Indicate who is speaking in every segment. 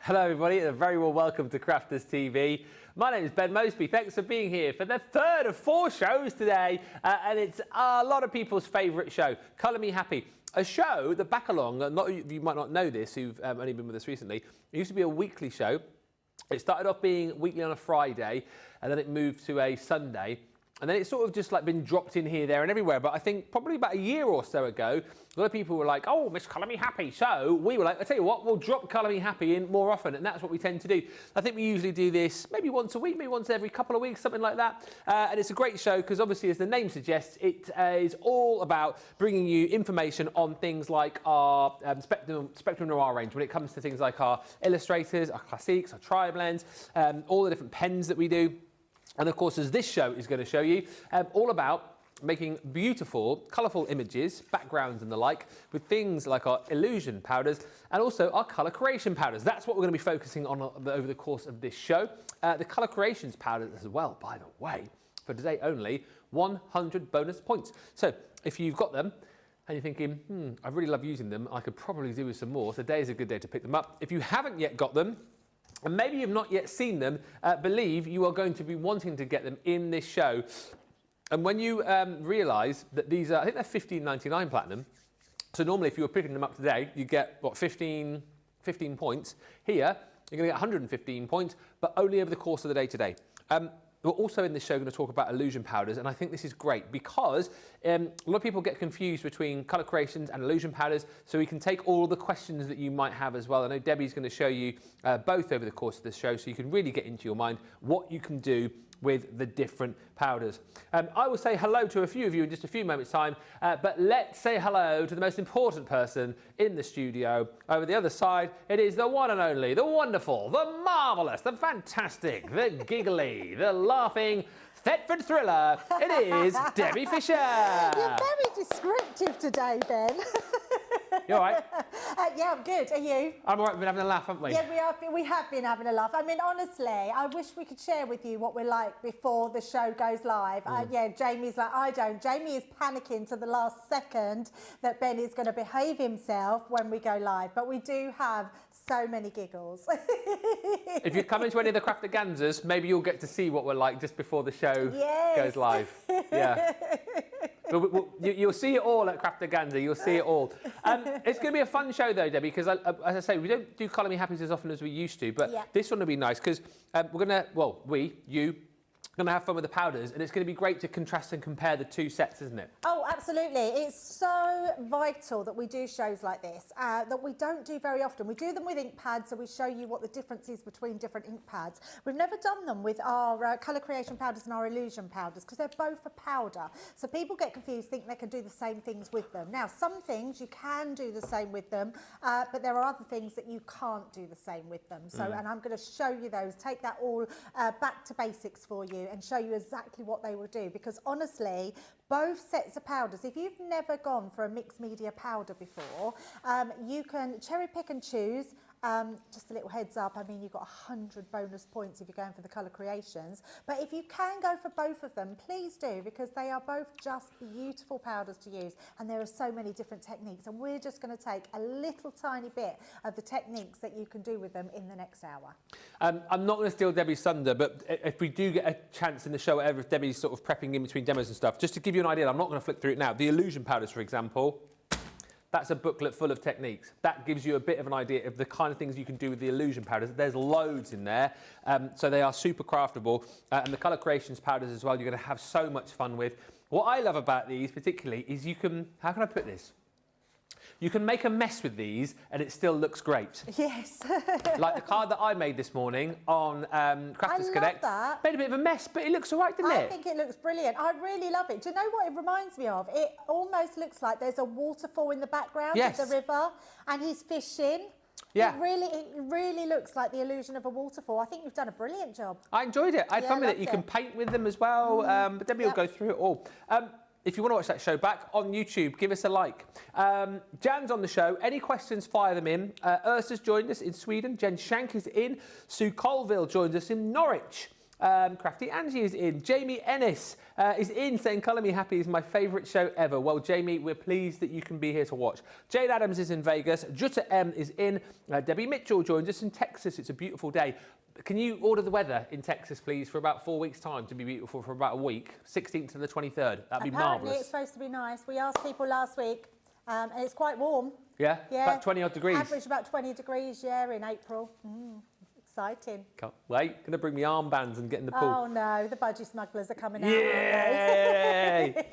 Speaker 1: Hello everybody, and a very warm welcome to Crafters TV. My name is Ben Mosby. Thanks for being here for the third of 4 shows today, and it's a lot of people's favourite show, Colour Me Happy. A show that back along, you might not know this, who've only been with us recently, it used to be a weekly show. It started off being weekly on a Friday, and then it moved to a Sunday. And then it's sort of just like been dropped in here, there and everywhere. But I think probably about a year or so ago, a lot of people were like, oh, Miss Colour Me Happy. So we were like, I tell you what, we'll drop Colour Me Happy in more often. And that's what we tend to do. I think we usually do this maybe once a week, maybe once every couple of weeks, something like that. And it's a great show because obviously, as the name suggests, it is all about bringing you information on things like our Spectrum Noir range when it comes to things like our illustrators, our classiques, our tri-blends, all the different pens that we do. And of course, as this show is going to show you, all about making beautiful, colourful images, backgrounds and the like, with things like our illusion powders and also our colour creation powders. That's what we're going to be focusing on over the course of this show. The colour creations powders as well, by the way, for today only, 100 bonus points. So if you've got them, and you're thinking, I really love using them, I could probably do with some more, today is a good day to pick them up. If you haven't yet got them, and maybe you've not yet seen them, believe you are going to be wanting to get them in this show. And when you realise that these are, I think they're $15.99 platinum. So normally if you were picking them up today, you get, what, 15 points. Here, you're going to get 115 points, but only over the course of the day today. We're also in this show going to talk about illusion powders, and I think this is great because a lot of people get confused between colour creations and illusion powders, so we can take all the questions that you might have as well. I know Debbie's going to show you both over the course of this show, so you can really get into your mind what you can do with the different powders. I will say hello to a few of you in just a few moments' time, but let's say hello to the most important person in the studio. Over the other side, it is the one and only, the wonderful, the marvellous, the fantastic, the giggly, the laughing, Thetford thriller. It is Debbie Fisher.
Speaker 2: You're very descriptive today, Ben.
Speaker 1: You all right?
Speaker 2: Yeah, I'm good. Are you?
Speaker 1: I'm all right. We've been having a laugh, haven't we?
Speaker 2: Yeah, we have been having a laugh. I mean, honestly, I wish we could share with you what we're like before the show goes live. Yeah, Jamie's like, I don't. Jamie is panicking to the last second that Ben is going to behave himself when we go live. But we do have so many giggles.
Speaker 1: If you come into any of the crafterganzas, maybe you'll get to see what we're like just before the show goes live. Yeah. You'll see it all at Crafterganza. You'll see it all. It's going to be a fun show, though, Debbie, because as I say, we don't do Colour Me Happy as often as we used to, but this one will be nice because we're going to, well, you going to have fun with the powders, and it's going to be great to contrast and compare the two sets, isn't it?
Speaker 2: Oh, absolutely. It's so vital that we do shows like this that we don't do very often. We do them with ink pads, so we show you what the difference is between different ink pads. We've never done them with our colour creation powders and our illusion powders because they're both a powder. So people get confused, think they can do the same things with them. Now, some things you can do the same with them, but there are other things that you can't do the same with them. So, and I'm going to show you those, take that all back to basics for you and show you exactly what they will do, because honestly, both sets of powders, if you've never gone for a mixed media powder before, you can cherry pick and choose. Just a little heads up, I mean, you've got 100 bonus points if you're going for the colour creations, but if you can go for both of them, please do, because they are both just beautiful powders to use, and there are so many different techniques, and we're just going to take a little tiny bit of the techniques that you can do with them in the next hour.
Speaker 1: I'm not going to steal Debbie's thunder, but if we do get a chance in the show, whatever, if Debbie's sort of prepping in between demos and stuff, just to give you an idea, I'm not going to flick through it now. The illusion powders, for example, that's a booklet full of techniques. That gives you a bit of an idea of the kind of things you can do with the illusion powders. There's loads in there, so they are super craftable. And the colour creations powders as well, you're going to have so much fun with. What I love about these particularly is you can, how can I put this? You can make a mess with these and it still looks great.
Speaker 2: Yes.
Speaker 1: Like the card that I made this morning on Crafters Connect.
Speaker 2: That.
Speaker 1: Made a bit of a mess, but it looks all right, didn't it?
Speaker 2: I think it looks brilliant. I really love it. Do you know what it reminds me of? It almost looks like there's a waterfall in the background of the river and he's fishing. Yeah. It really looks like the illusion of a waterfall. I think you've done a brilliant job.
Speaker 1: I enjoyed it. I had fun with it. You can paint with them as well, but Debbie will go through it all. If you want to watch that show back on YouTube, give us a like. Jan's on the show. Any questions, fire them in. Ursa's joined us in Sweden. Jen Shank is in. Sue Colville joins us in Norwich. Crafty Angie is in. Jamie Ennis is in, saying Colour Me Happy is my favourite show ever. Well, Jamie, we're pleased that you can be here to watch. Jade Adams is in Vegas. Jutta M is in. Debbie Mitchell joins us in Texas. It's a beautiful day. Can you order the weather in Texas, please, for about 4 weeks' time to be beautiful for about a week, 16th to the 23rd? That'd be marvellous.
Speaker 2: Apparently it's supposed to be nice. We asked people last week, and it's quite warm.
Speaker 1: Yeah? About 20 odd degrees.
Speaker 2: Average about 20 degrees, yeah, in April. Exciting.
Speaker 1: Can't wait. Going to bring me armbands and get in the pool.
Speaker 2: Oh no, the budgie smugglers are coming out.
Speaker 1: Yay!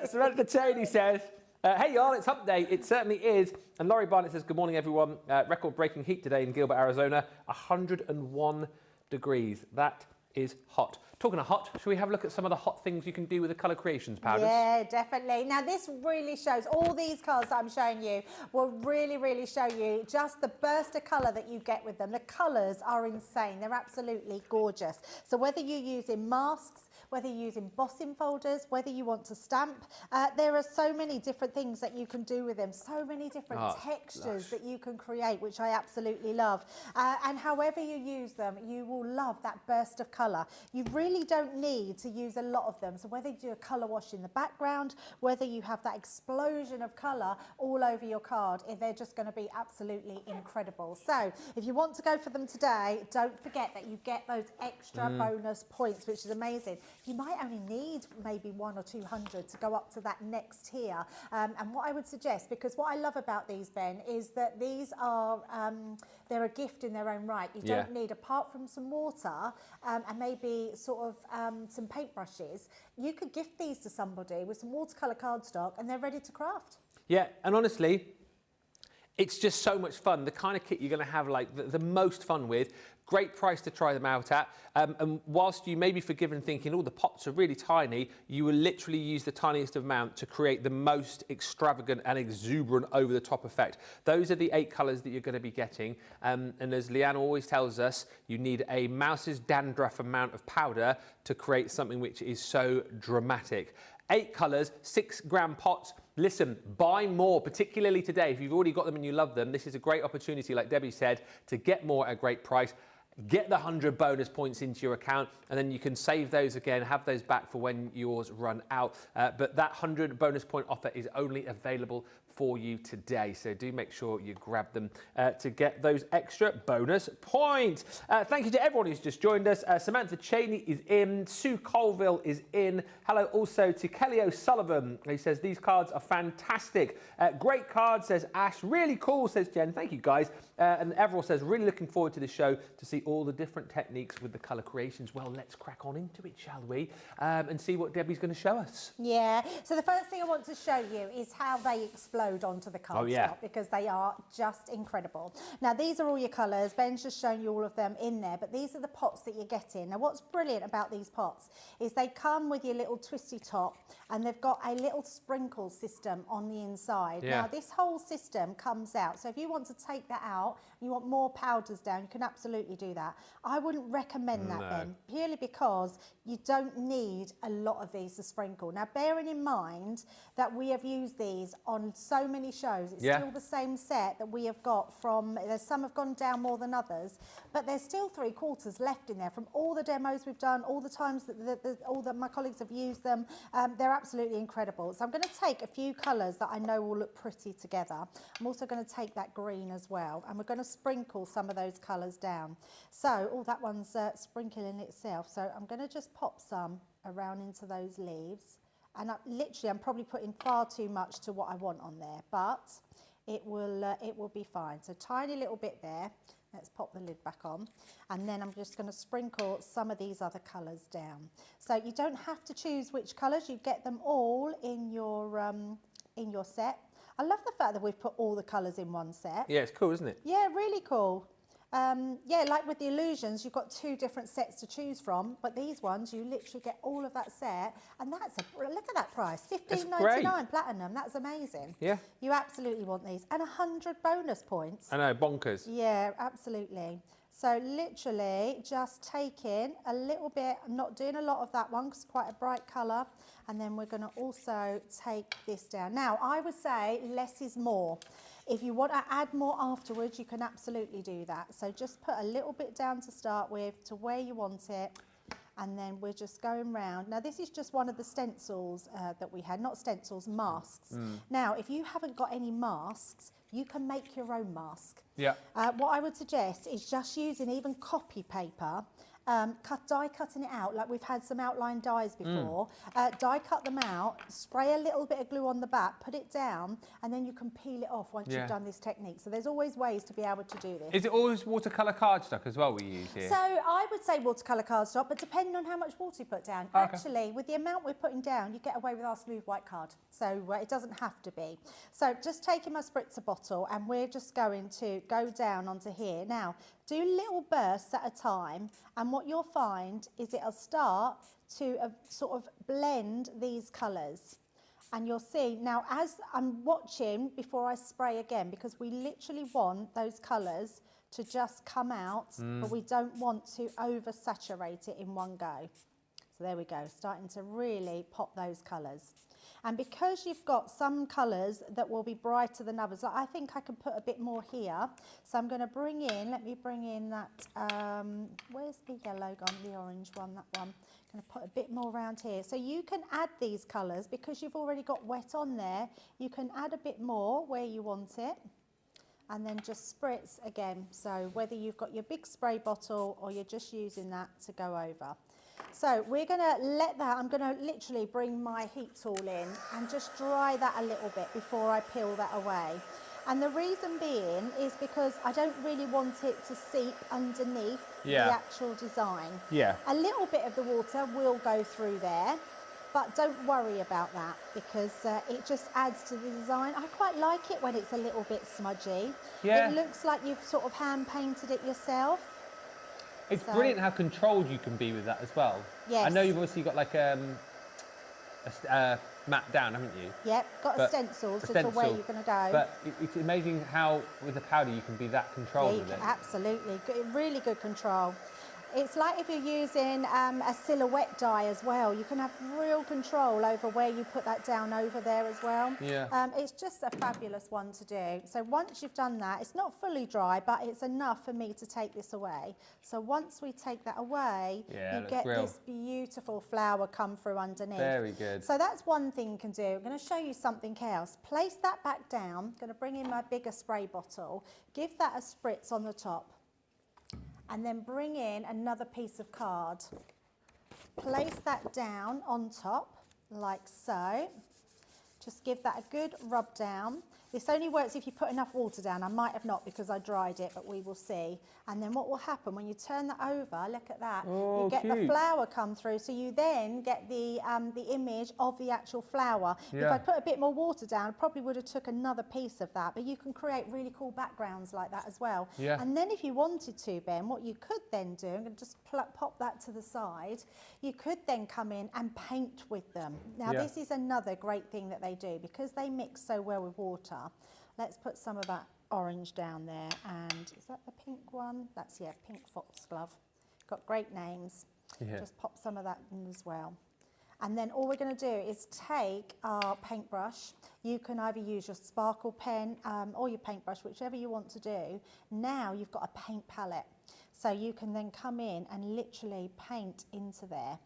Speaker 1: Samantha Cheney says, hey y'all, it's hump day. It certainly is. And Laurie Barnett says, good morning everyone. Record-breaking heat today in Gilbert, Arizona. 101 degrees. That is hot. Talking of hot, shall we have a look at some of the hot things you can do with the Colour Creations powders?
Speaker 2: Yeah, definitely. Now this really shows, all these colours that I'm showing you will really show you just the burst of colour that you get with them. The colours are insane. They're absolutely gorgeous. So whether you're using masks, whether you're using embossing folders, whether you want to stamp, there are so many different things that you can do with them. So many different textures that you can create, which I absolutely love. And however you use them, you will love that burst of colour. You really don't need to use a lot of them. So whether you do a colour wash in the background, whether you have that explosion of colour all over your card, they're just going to be absolutely incredible. So if you want to go for them today, don't forget that you get those extra bonus points, which is amazing. You might only need maybe 100 or 200 to go up to that next tier. And what I would suggest, because what I love about these, Ben, is that these are, they're a gift in their own right. You don't need, apart from some water and maybe sort of some paintbrushes, you could gift these to somebody with some watercolour cardstock and they're ready to craft.
Speaker 1: Yeah, and honestly, it's just so much fun. The kind of kit you're going to have like the most fun with. Great price to try them out at. And whilst you may be forgiven thinking, oh, the pots are really tiny, you will literally use the tiniest amount to create the most extravagant and exuberant over-the-top effect. Those are the 8 colours that you're going to be getting. And as Leanne always tells us, you need a mouse's dandruff amount of powder to create something which is so dramatic. 8 colours, 6 gram pots. Listen, buy more, particularly today. If you've already got them and you love them, this is a great opportunity, like Debbie said, to get more at a great price. Get the 100 bonus points into your account, and then you can save those again, have those back for when yours run out. But that 100 bonus point offer is only available for you today. So do make sure you grab them to get those extra bonus points. Thank you to everyone who's just joined us. Samantha Cheney is in. Sue Colville is in. Hello also to Kelly O'Sullivan. He says, these cards are fantastic. Great card, says Ash. Really cool, says Jen. Thank you, guys. And Everall says, really looking forward to the show to see all the different techniques with the Colour Creations. Well, let's crack on into it, shall we? And see what Debbie's going to show us.
Speaker 2: Yeah. So the first thing I want to show you is how they explode onto the cardstock, because they are just incredible. Now, these are all your colours. Ben's just shown you all of them in there, but these are the pots that you're getting. Now, what's brilliant about these pots is they come with your little twisty top, and they've got a little sprinkle system on the inside. Now, this whole system comes out. So if you want to take that out, you want more powders down, you can absolutely do that. I wouldn't recommend that, Ben, purely because you don't need a lot of these to sprinkle. Now, bearing in mind that we have used these on so many shows, it's still the same set that we have got from, some have gone down more than others, but there's still 3/4 left in there from all the demos we've done, all the times that my colleagues have used them. They're absolutely incredible. So I'm going to take a few colours that I know will look pretty together. I'm also going to take that green as well, and we're going to sprinkle some of those colours down. So, that one's sprinkling itself. So I'm going to just pop some around into those leaves. And I'm probably putting far too much to what I want on there, but it will be fine. So tiny little bit there. Let's pop the lid back on. And then I'm just going to sprinkle some of these other colours down. So you don't have to choose which colours. You get them all in your set. I love the fact that we've put all the colours in one set.
Speaker 1: Yeah, it's cool, isn't it?
Speaker 2: Yeah, really cool. Yeah, like with the illusions, you've got 2 different sets to choose from, but these ones, you literally get all of that set, and look at that price, $15.99 platinum. That's amazing.
Speaker 1: Yeah.
Speaker 2: You absolutely want these, and 100 bonus points.
Speaker 1: I know, bonkers.
Speaker 2: Yeah, absolutely. So literally just taking a little bit, I'm not doing a lot of that one because it's quite a bright colour. And then we're going to also take this down. Now, I would say less is more. If you want to add more afterwards, you can absolutely do that. So just put a little bit down to start with to where you want it. And then we're just going round. Now, this is just one of the stencils that we had, not stencils, masks. Now, if you haven't got any masks, you can make your own mask.
Speaker 1: Yeah.
Speaker 2: What I would suggest is just using even copy paper, die cutting it out, like we've had some outline dies before, die cut them out, spray a little bit of glue on the back, put it down, and then you can peel it off once you've done this technique. So there's always ways to be able to do this.
Speaker 1: Is it always watercolour cardstock as well we use here?
Speaker 2: So I would say watercolour cardstock, but depending on how much water you put down.
Speaker 1: Okay.
Speaker 2: Actually, with the amount we're putting down, you get away with our smooth white card. So it doesn't have to be. So just taking my spritzer bottle, and we're just going to go down onto here. Now, do little bursts at a time, and what you'll find is it'll start to sort of blend these colours. And you'll see, now as I'm watching before I spray again, because we literally want those colours to just come out, but we don't want to oversaturate it in one go. So there we go, starting to really pop those colours. And because you've got some colours that will be brighter than others, like I think I can put a bit more here. So I'm going to bring in, let me bring in that, where's the yellow gone, the orange one, that one. I'm going to put a bit more around here. So you can add these colours, because you've already got wet on there, you can add a bit more where you want it. And then just spritz again. So whether you've got your big spray bottle or you're just using that to go over. So we're going to let that, I'm going to literally bring my heat tool in and just dry that a little bit before I peel that away. And the reason being is because I don't really want it to seep underneath the actual design.
Speaker 1: Yeah.
Speaker 2: A little bit of the water will go through there, but don't worry about that, because it just adds to the design. I quite like it when it's a little bit smudgy.
Speaker 1: Yeah.
Speaker 2: It looks like you've sort of hand painted it yourself.
Speaker 1: It's brilliant how controlled you can be with that as well.
Speaker 2: Yes.
Speaker 1: I know you've obviously got like a map down, haven't you?
Speaker 2: Yep, got a stencil to where you're going to go.
Speaker 1: But it's amazing how with the powder you can be that controlled with it.
Speaker 2: Absolutely, really good control. It's like if you're using a silhouette die as well, you can have real control over where you put that down over there as well.
Speaker 1: Yeah.
Speaker 2: It's just a fabulous one to do. So once you've done that, it's not fully dry, but it's enough for me to take this away. So once we take that away, you get this beautiful flower come through underneath.
Speaker 1: Very good.
Speaker 2: So that's one thing you can do. I'm going to show you something else. Place that back down. I'm going to bring in my bigger spray bottle. Give that a spritz on the top. And then bring in another piece of card. Place that down on top, like so. Just give that a good rub down. This only works if you put enough water down. I might have not because I dried it, but we will see. And then what will happen when you turn that over, look at that, you get the flower come through. So you then get the image of the actual flower. If I put a bit more water down, I probably would have took another piece of that, but you can create really cool backgrounds like that as well.
Speaker 1: Yeah.
Speaker 2: And then if you wanted to, Ben, what you could then do, I'm going to just pop that to the side, you could then come in and paint with them. Now this is another great thing that they do, because they mix so well with water. Let's put some of that orange down there, and is that the pink one? That's, pink foxglove. Got great names. Just pop some of that in as well. And then all we're going to do is take our paintbrush. You can either use your sparkle pen or your paintbrush, whichever you want to do. Now you've got a paint palette. So you can then come in and literally paint into there.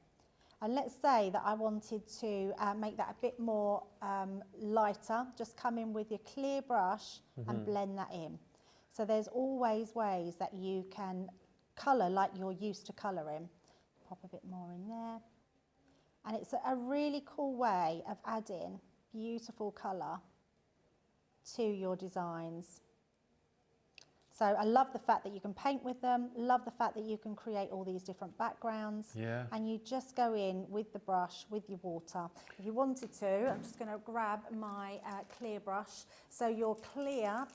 Speaker 2: And let's say that I wanted to make that a bit more lighter. Just come in with your clear brush and blend that in. So there's always ways that you can colour like you're used to colouring. Pop a bit more in there. And it's a really cool way of adding beautiful colour to your designs. So I love the fact that you can paint with them, love the fact that you can create all these different backgrounds. And you just go in with the brush, with your water. If you wanted to, I'm just going to grab my clear brush. So your clear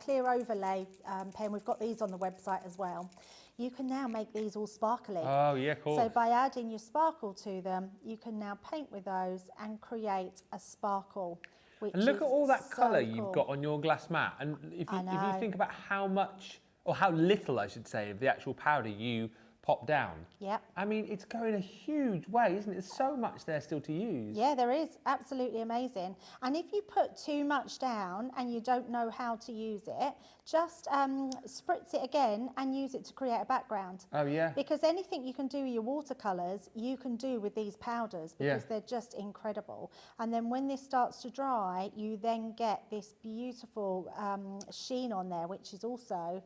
Speaker 2: overlay pen, we've got these on the website as well. You can now make these all sparkly.
Speaker 1: Oh, yeah, cool.
Speaker 2: So by adding your sparkle to them, you can now paint with those and create a sparkle.
Speaker 1: And look at all that colour you've got on your glass mat. And if you think about how much or how little I should say, of the actual powder you pop down.
Speaker 2: Yep.
Speaker 1: I mean, it's going a huge way, isn't it? There's so much there still to use.
Speaker 2: Yeah, there is. Absolutely amazing. And if you put too much down and you don't know how to use it, just spritz it again and use it to create a background.
Speaker 1: Oh, yeah.
Speaker 2: Because anything you can do with your watercolours, you can do with these powders because they're just incredible. And then when this starts to dry, you then get this beautiful sheen on there, which is also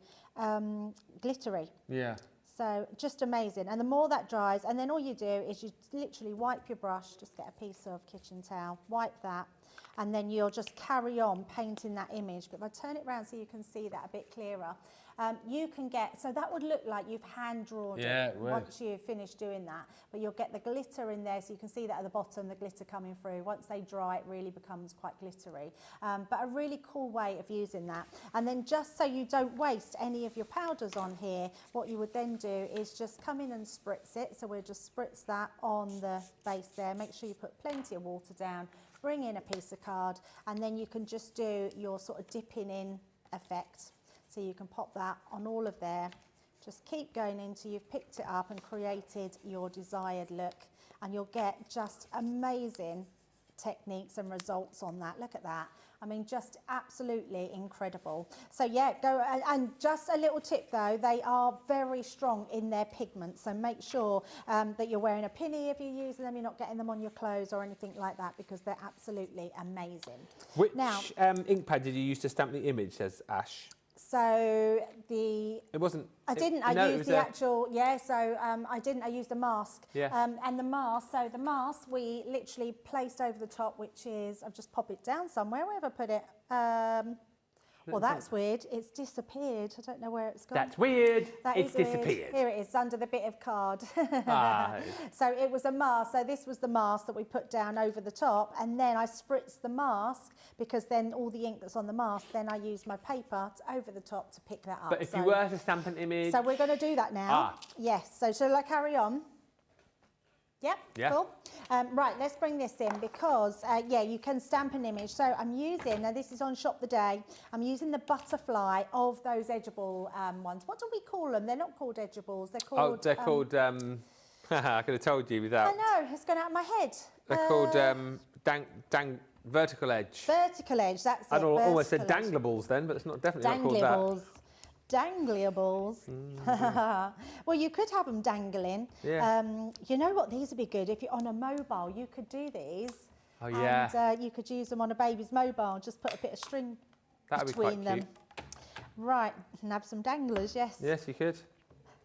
Speaker 2: glittery.
Speaker 1: Yeah.
Speaker 2: So just amazing. And the more that dries, and then all you do is you literally wipe your brush, just get a piece of kitchen towel, wipe that, and then you'll just carry on painting that image. But if I turn it around so you can see that a bit clearer, you can get, so that would look like you've hand drawn it once you've finished doing that. But you'll get the glitter in there, so you can see that at the bottom, the glitter coming through. Once they dry, it really becomes quite glittery. But a really cool way of using that. And then just so you don't waste any of your powders on here, what you would then do is just come in and spritz it. So we'll just spritz that on the base there. Make sure you put plenty of water down, bring in a piece of card, and then you can just do your sort of dipping in effect. So you can pop that on all of there. Just keep going until you've picked it up and created your desired look, and you'll get just amazing techniques and results on that. Look at that. I mean, just absolutely incredible. So yeah, go, and just a little tip though, they are very strong in their pigments. So make sure that you're wearing a pinny if you're using them, you're not getting them on your clothes or anything like that, because they're absolutely amazing.
Speaker 1: Which ink pad did you use to stamp the image, says Ash?
Speaker 2: So the...
Speaker 1: It wasn't...
Speaker 2: I didn't. I used the actual... Yeah, so I didn't. I used a mask.
Speaker 1: Yeah.
Speaker 2: And the mask, so the mask we literally placed over the top, which is... I've just popped it down somewhere. Where have I put it? Well, that's weird. It's disappeared. I don't know where it's gone.
Speaker 1: That's weird.
Speaker 2: It's
Speaker 1: disappeared.
Speaker 2: Weird. Here it is, under the bit of card.
Speaker 1: Ah.
Speaker 2: So it was a mask. So this was the mask that we put down over the top, and then I spritzed the mask, because then all the ink that's on the mask, then I used my paper over the top to pick that up.
Speaker 1: But if you were to stamp an image...
Speaker 2: So we're going to do that now. Yes. So shall I carry on? Yep,
Speaker 1: yeah.
Speaker 2: Cool. Right, let's bring this in, because, yeah, you can stamp an image. So I'm using, now this is on Shop the Day, I'm using the butterfly of those edgeable ones. What do we call them? They're not called edgeables, they're called...
Speaker 1: Oh, they're called, I could have told you without...
Speaker 2: I know, it's gone out of my head.
Speaker 1: They're called vertical edge.
Speaker 2: Vertical edge, that's it.
Speaker 1: I'd almost said danglables then, but it's not definitely not called that.
Speaker 2: Danglables. Well, you could have them dangling.
Speaker 1: Yeah.
Speaker 2: You know what? These would be good if you're on a mobile. You could do these.
Speaker 1: Oh yeah.
Speaker 2: And you could use them on a baby's mobile. Just put a bit of string between them. Right, and have some danglers. Yes.
Speaker 1: Yes, you could.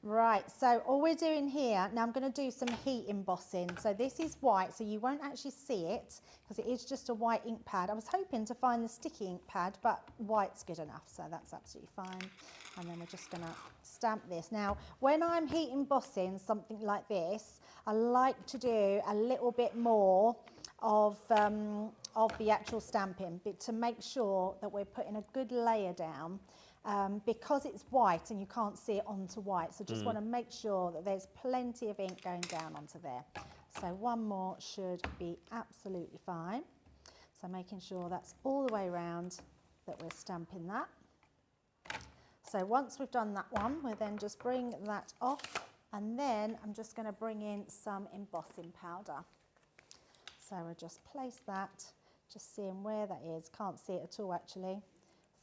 Speaker 2: Right, so all we're doing here, now I'm going to do some heat embossing. So this is white, so you won't actually see it, because it is just a white ink pad. I was hoping to find the sticky ink pad, but white's good enough, so that's absolutely fine. And then we're just going to stamp this. Now, when I'm heat embossing something like this, I like to do a little bit more of the actual stamping, but to make sure that we're putting a good layer down. Because it's white and you can't see it onto white, so just want to make sure that there's plenty of ink going down onto there. So one more should be absolutely fine. So making sure that's all the way around that we're stamping that. So once we've done that one, we'll then just bring that off, and then I'm just going to bring in some embossing powder. So we'll just place that, just seeing where that is. Can't see it at all actually.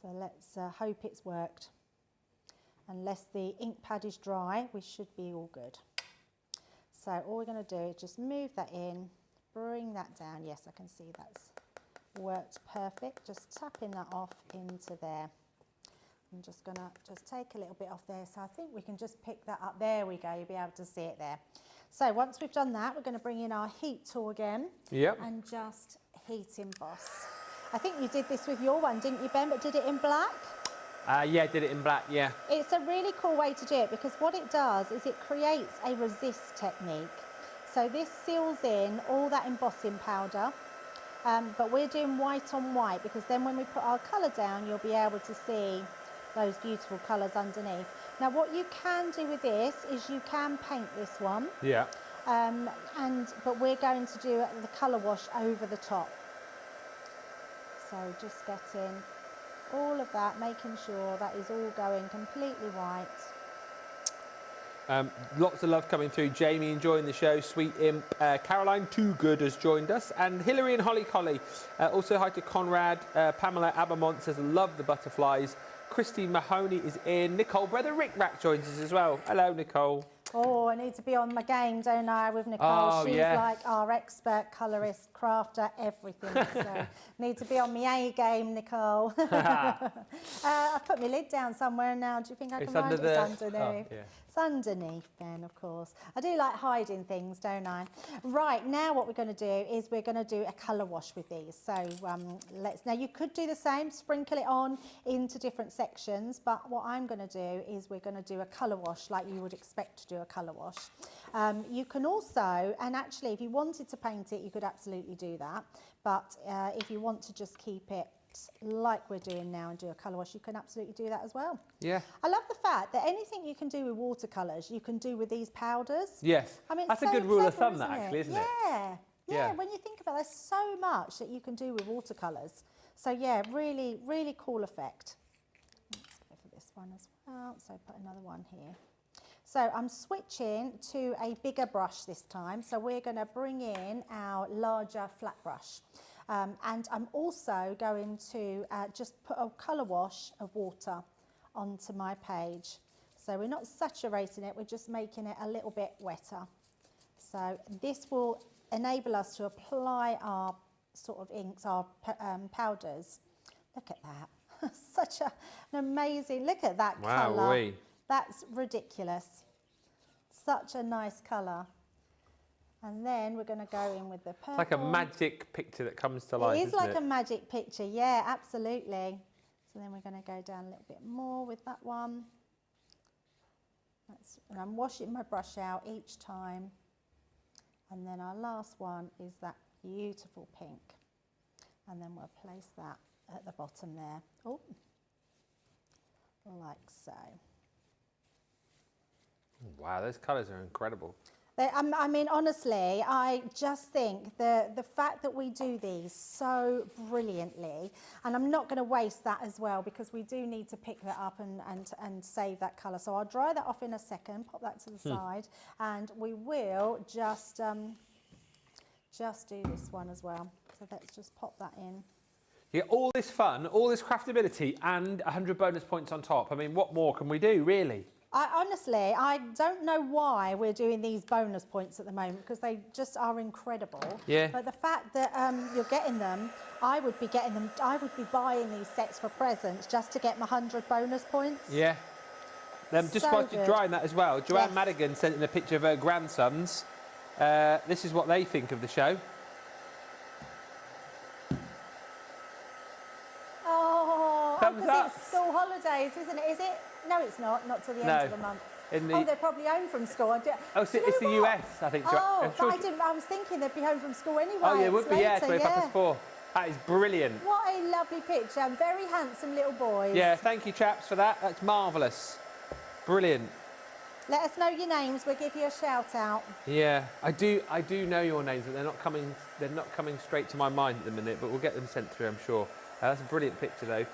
Speaker 2: So let's hope it's worked. Unless the ink pad is dry, we should be all good. So all we're going to do is just move that in, bring that down. Yes, I can see that's worked perfect. Just tapping that off into there. I'm just going to just take a little bit off there. So I think we can just pick that up. There we go. You'll be able to see it there. So once we've done that, we're going to bring in our heat tool again.
Speaker 1: Yep.
Speaker 2: And just heat emboss. I think you did this with your one, didn't you, Ben? But did it in black?
Speaker 1: Yeah, did it in black, yeah.
Speaker 2: It's a really cool way to do it, because what it does is it creates a resist technique. So this seals in all that embossing powder, but we're doing white on white, because then when we put our colour down, you'll be able to see those beautiful colours underneath. Now, what you can do with this is you can paint this one.
Speaker 1: Yeah.
Speaker 2: But we're going to do the colour wash over the top. So just getting all of that, making sure that is all going completely white.
Speaker 1: Lots of love coming through. Jamie enjoying the show. Sweet Imp. Caroline Too Good has joined us. And Hilary and Holly Collie. Also hi to Conrad. Pamela Abermont says, love the butterflies. Christine Mahoney is in. Nicole, brother Rick Rack joins us as well. Hello, Nicole.
Speaker 2: Oh, I need to be on my game, don't I, with Nicole?
Speaker 1: Oh,
Speaker 2: She's
Speaker 1: yeah.
Speaker 2: like our expert colorist, crafter, everything. So need to be on my A game, Nicole. I've put my lid down somewhere now. Do you think I can find it? It's underneath.
Speaker 1: Oh, yeah.
Speaker 2: It's underneath, Ben, of course. I do like hiding things, don't I? Right, now what we're going to do is we're going to do a colour wash with these. So now you could do the same, sprinkle it on into different sections, but what I'm going to do is we're going to do a colour wash like you would expect to do a colour wash. You can also, and actually if you wanted to paint it, you could absolutely do that. But if you want to just keep it like we're doing now and do a colour wash, you can absolutely do that as well.
Speaker 1: Yeah.
Speaker 2: I love the fact that anything you can do with watercolours, you can do with these powders.
Speaker 1: Yes.
Speaker 2: I mean,
Speaker 1: that's
Speaker 2: so
Speaker 1: a good rule of
Speaker 2: clever,
Speaker 1: thumb, that actually, isn't
Speaker 2: it?
Speaker 1: it?
Speaker 2: Yeah, when you think about it, there's so much that you can do with watercolours. So yeah, really, really cool effect. Let's go for this one as well. So put another one here. So I'm switching to a bigger brush this time. So we're going to bring in our larger flat brush. And I'm also going to just put a colour wash of water onto my page. So we're not saturating it, we're just making it a little bit wetter. So this will enable us to apply our sort of inks, our powders. Look at that. Such an amazing, look at that colour. That's ridiculous. Such a nice colour. And then we're going to go in with the purple.
Speaker 1: It's like a magic picture that comes to life,
Speaker 2: It is
Speaker 1: isn't
Speaker 2: like a magic picture, yeah, absolutely. So then we're going to go down a little bit more with that one. And I'm washing my brush out each time. And then our last one is that beautiful pink. And then we'll place that at the bottom there. Oh, like so.
Speaker 1: Wow, those colours are incredible.
Speaker 2: I mean, honestly, I just think the fact that we do these so brilliantly, and I'm not going to waste that as well because we do need to pick that up and save that colour. So I'll dry that off in a second, pop that to the side, and we will just do this one as well. So let's just pop that in.
Speaker 1: You get all this fun, all this craftability, and 100 bonus points on top. I mean, what more can we do, really?
Speaker 2: Honestly, I don't know why we're doing these bonus points at the moment because they just are incredible.
Speaker 1: Yeah.
Speaker 2: But the fact that you're getting them, I would be buying these sets for presents just to get my 100 bonus points.
Speaker 1: Yeah. Just whilst you're drying that as well, Joanne Madigan sent in a picture of her grandsons. This is what they think of the show.
Speaker 2: Oh,
Speaker 1: Thumbs up.
Speaker 2: it's school holidays, isn't it? Is it? No, it's not. Not till the end of the month. Oh, they're probably home from school.
Speaker 1: Oh, so it's the US, I think.
Speaker 2: Oh, but I was thinking they'd be home from school anyway.
Speaker 1: Oh, yeah, it would be,
Speaker 2: later,
Speaker 1: yeah, 4. That is brilliant.
Speaker 2: What a lovely picture. Very handsome little boys.
Speaker 1: Yeah, thank you, chaps, for that. That's marvellous. Brilliant.
Speaker 2: Let us know your names. We'll give you a shout out.
Speaker 1: Yeah, I do know your names, but they're not coming straight to my mind at the minute, but we'll get them sent through, I'm sure. That's a brilliant picture, though.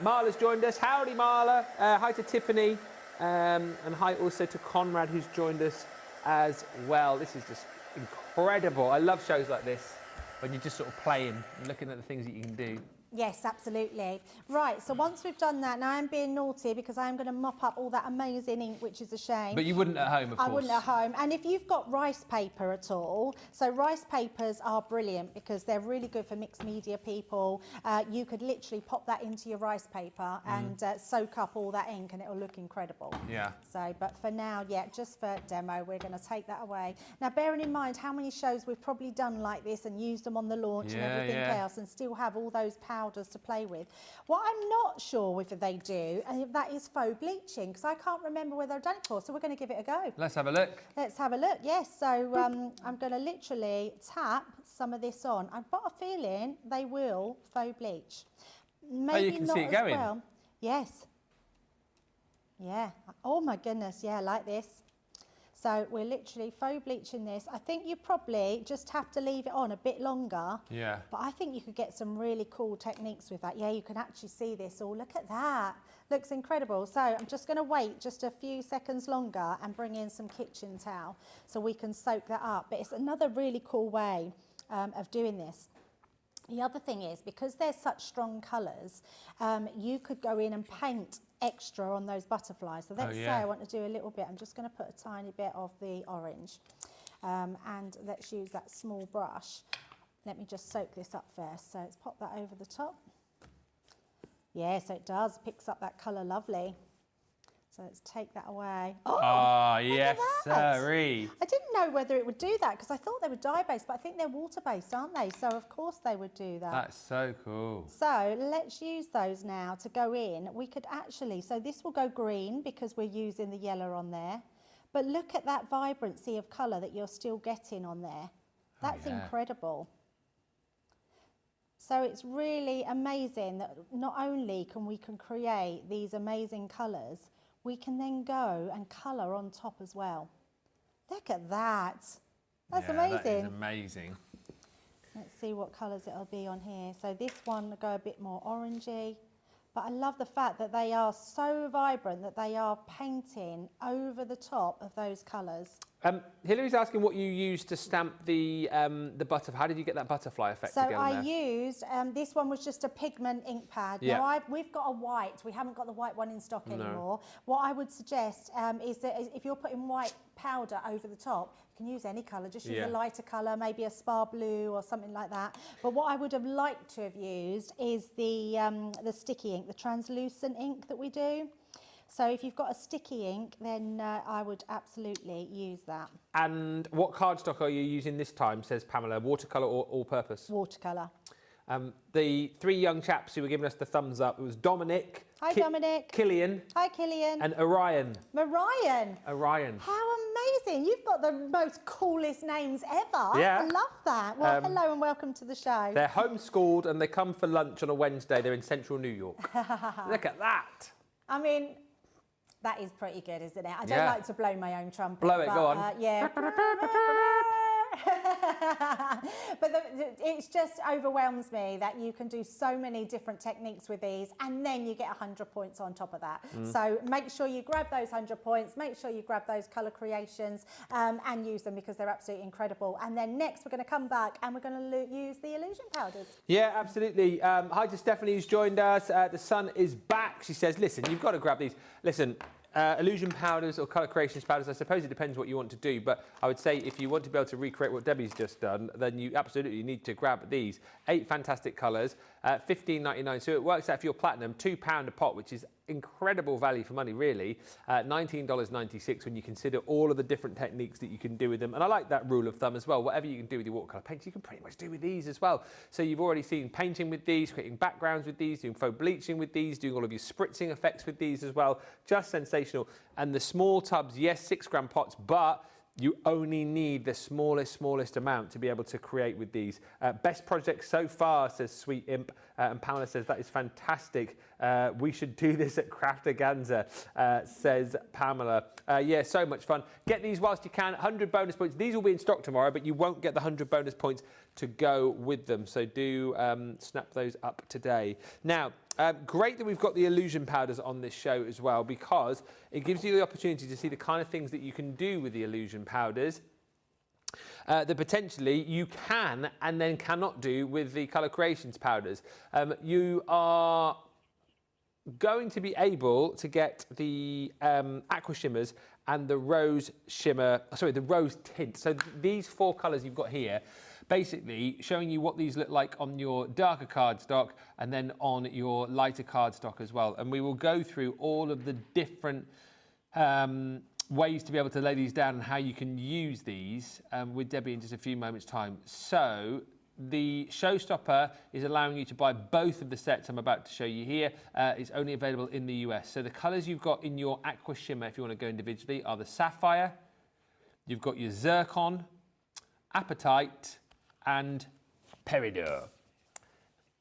Speaker 1: Marla's joined us. Howdy, Marla. Hi to Tiffany. And hi also to Conrad, who's joined us as well. This is just incredible. I love shows like this, when you're just sort of playing and looking at the things that you can do.
Speaker 2: Yes, absolutely. Right, so once we've done that, now I'm being naughty because I'm going to mop up all that amazing ink, which is a shame.
Speaker 1: But you wouldn't at home, of course.
Speaker 2: I wouldn't at home. And if you've got rice paper at all, so rice papers are brilliant because they're really good for mixed media people. You could literally pop that into your rice paper and soak up all that ink and it'll look incredible.
Speaker 1: Yeah.
Speaker 2: So, but for now, yeah, just for demo, we're going to take that away. Now, bearing in mind how many shows we've probably done like this and used them on the launch and everything else and still have all those powders to play with. What I'm not sure whether they do, and that is faux bleaching, because I can't remember whether I've done it before, so we're going to give it a go.
Speaker 1: Let's have a look.
Speaker 2: Let's have a look, yes. So I'm going to literally tap some of this on. I've got a feeling they will faux bleach. Maybe
Speaker 1: you can
Speaker 2: not
Speaker 1: see it
Speaker 2: as
Speaker 1: going.
Speaker 2: well. Yes. Yeah. Oh my goodness, yeah, like this. So we're literally faux bleaching this. I think you probably just have to leave it on a bit longer.
Speaker 1: Yeah.
Speaker 2: But I think you could get some really cool techniques with that. Yeah, you can actually see this all. Look at that. Looks incredible. So I'm just going to wait just a few seconds longer and bring in some kitchen towel so we can soak that up. But it's another really cool way of doing this. The other thing is, because they're such strong colours, you could go in and paint extra on those butterflies. So let's say I want to do a little bit. I'm just going to put a tiny bit of the orange, and let's use that small brush. Let me just soak this up first. So let's pop that over the top. Yeah, so it does, picks up that colour lovely. So let's take that away.
Speaker 1: Oh, yes, sirree.
Speaker 2: I didn't know whether it would do that because I thought they were dye-based, but I think they're water-based, aren't they? So of course they would do that.
Speaker 1: That's so cool.
Speaker 2: So let's use those now to go in. We could actually, so this will go green because we're using the yellow on there. But look at that vibrancy of colour that you're still getting on there. That's incredible. So it's really amazing that not only can we create these amazing colours, we can then go and colour on top as well. Look at that. That's amazing.
Speaker 1: That is amazing.
Speaker 2: Let's see what colours it'll be on here. So this one will go a bit more orangey. But I love the fact that they are so vibrant that they are painting over the top of those colours.
Speaker 1: Hillary's asking what you used to stamp the butterfly. How did you get that butterfly effect
Speaker 2: So
Speaker 1: together?
Speaker 2: I used, this one was just a pigment ink pad.
Speaker 1: Yeah.
Speaker 2: Now we've got a white, we haven't got the white one in stock anymore. What I would suggest is that if you're putting white powder over the top, you can use any colour, just use a lighter colour, maybe a spar blue or something like that. But what I would have liked to have used is the sticky ink, the translucent ink that we do. So if you've got a sticky ink, then I would absolutely use that.
Speaker 1: And what cardstock are you using this time, says Pamela? Watercolour or all-purpose?
Speaker 2: Watercolour.
Speaker 1: The three young chaps who were giving us the thumbs up, it was Dominic.
Speaker 2: Hi, Dominic.
Speaker 1: Killian.
Speaker 2: Hi, Killian.
Speaker 1: And Orion.
Speaker 2: Marion.
Speaker 1: Orion.
Speaker 2: How amazing. You've got the most coolest names ever.
Speaker 1: Yeah.
Speaker 2: I love that. Well, hello and welcome to the show.
Speaker 1: They're homeschooled and they come for lunch on a Wednesday. They're in central New York. Look at that.
Speaker 2: I mean, that is pretty good, isn't it? I don't like to blow my own trumpet.
Speaker 1: Blow it,
Speaker 2: but,
Speaker 1: go on.
Speaker 2: Yeah. But it just overwhelms me that you can do so many different techniques with these and then you get 100 points on top of that. So make sure you grab those 100 points, make sure you grab those colour creations and use them because they're absolutely incredible. And then next we're going to come back and we're going to use the illusion powders. Yeah,
Speaker 1: absolutely. Hi to Stephanie who's joined us. The sun is back. She says, listen, you've got to grab these. Listen, illusion powders or colour creations powders, I suppose it depends what you want to do, but I would say if you want to be able to recreate what Debbie's just done, then you absolutely need to grab these. 8 fantastic colours, $15.99, so it works out for your platinum, £2 a pot, which is incredible value for money, really. $19.96 when you consider all of the different techniques that you can do with them. And I like that rule of thumb as well. Whatever you can do with your watercolour paints, you can pretty much do with these as well. So you've already seen painting with these, creating backgrounds with these, doing faux bleaching with these, doing all of your spritzing effects with these as well. Just sensational. And the small tubs, yes, 6-gram pots, but you only need the smallest amount to be able to create with these. Best project so far, says Sweet Imp. And Pamela says, that is fantastic. We should do this at Crafterganza, says Pamela. Yeah, so much fun. Get these whilst you can. 100 bonus points. These will be in stock tomorrow, but you won't get the 100 bonus points to go with them. So do snap those up today. Now, great that we've got the illusion powders on this show as well, because it gives you the opportunity to see the kind of things that you can do with the illusion powders that potentially you can and then cannot do with the colour creations powders. You are going to be able to get the aqua shimmers and the rose shimmer, sorry, the rose tint. So these 4 colours you've got here, basically showing you what these look like on your darker cardstock and then on your lighter cardstock as well. And we will go through all of the different ways to be able to lay these down and how you can use these with Debbie in just a few moments' time. So the showstopper is allowing you to buy both of the sets I'm about to show you here. It's only available in the US. So the colours you've got in your aqua shimmer, if you want to go individually, are the sapphire, you've got your zircon, apatite, and peridot.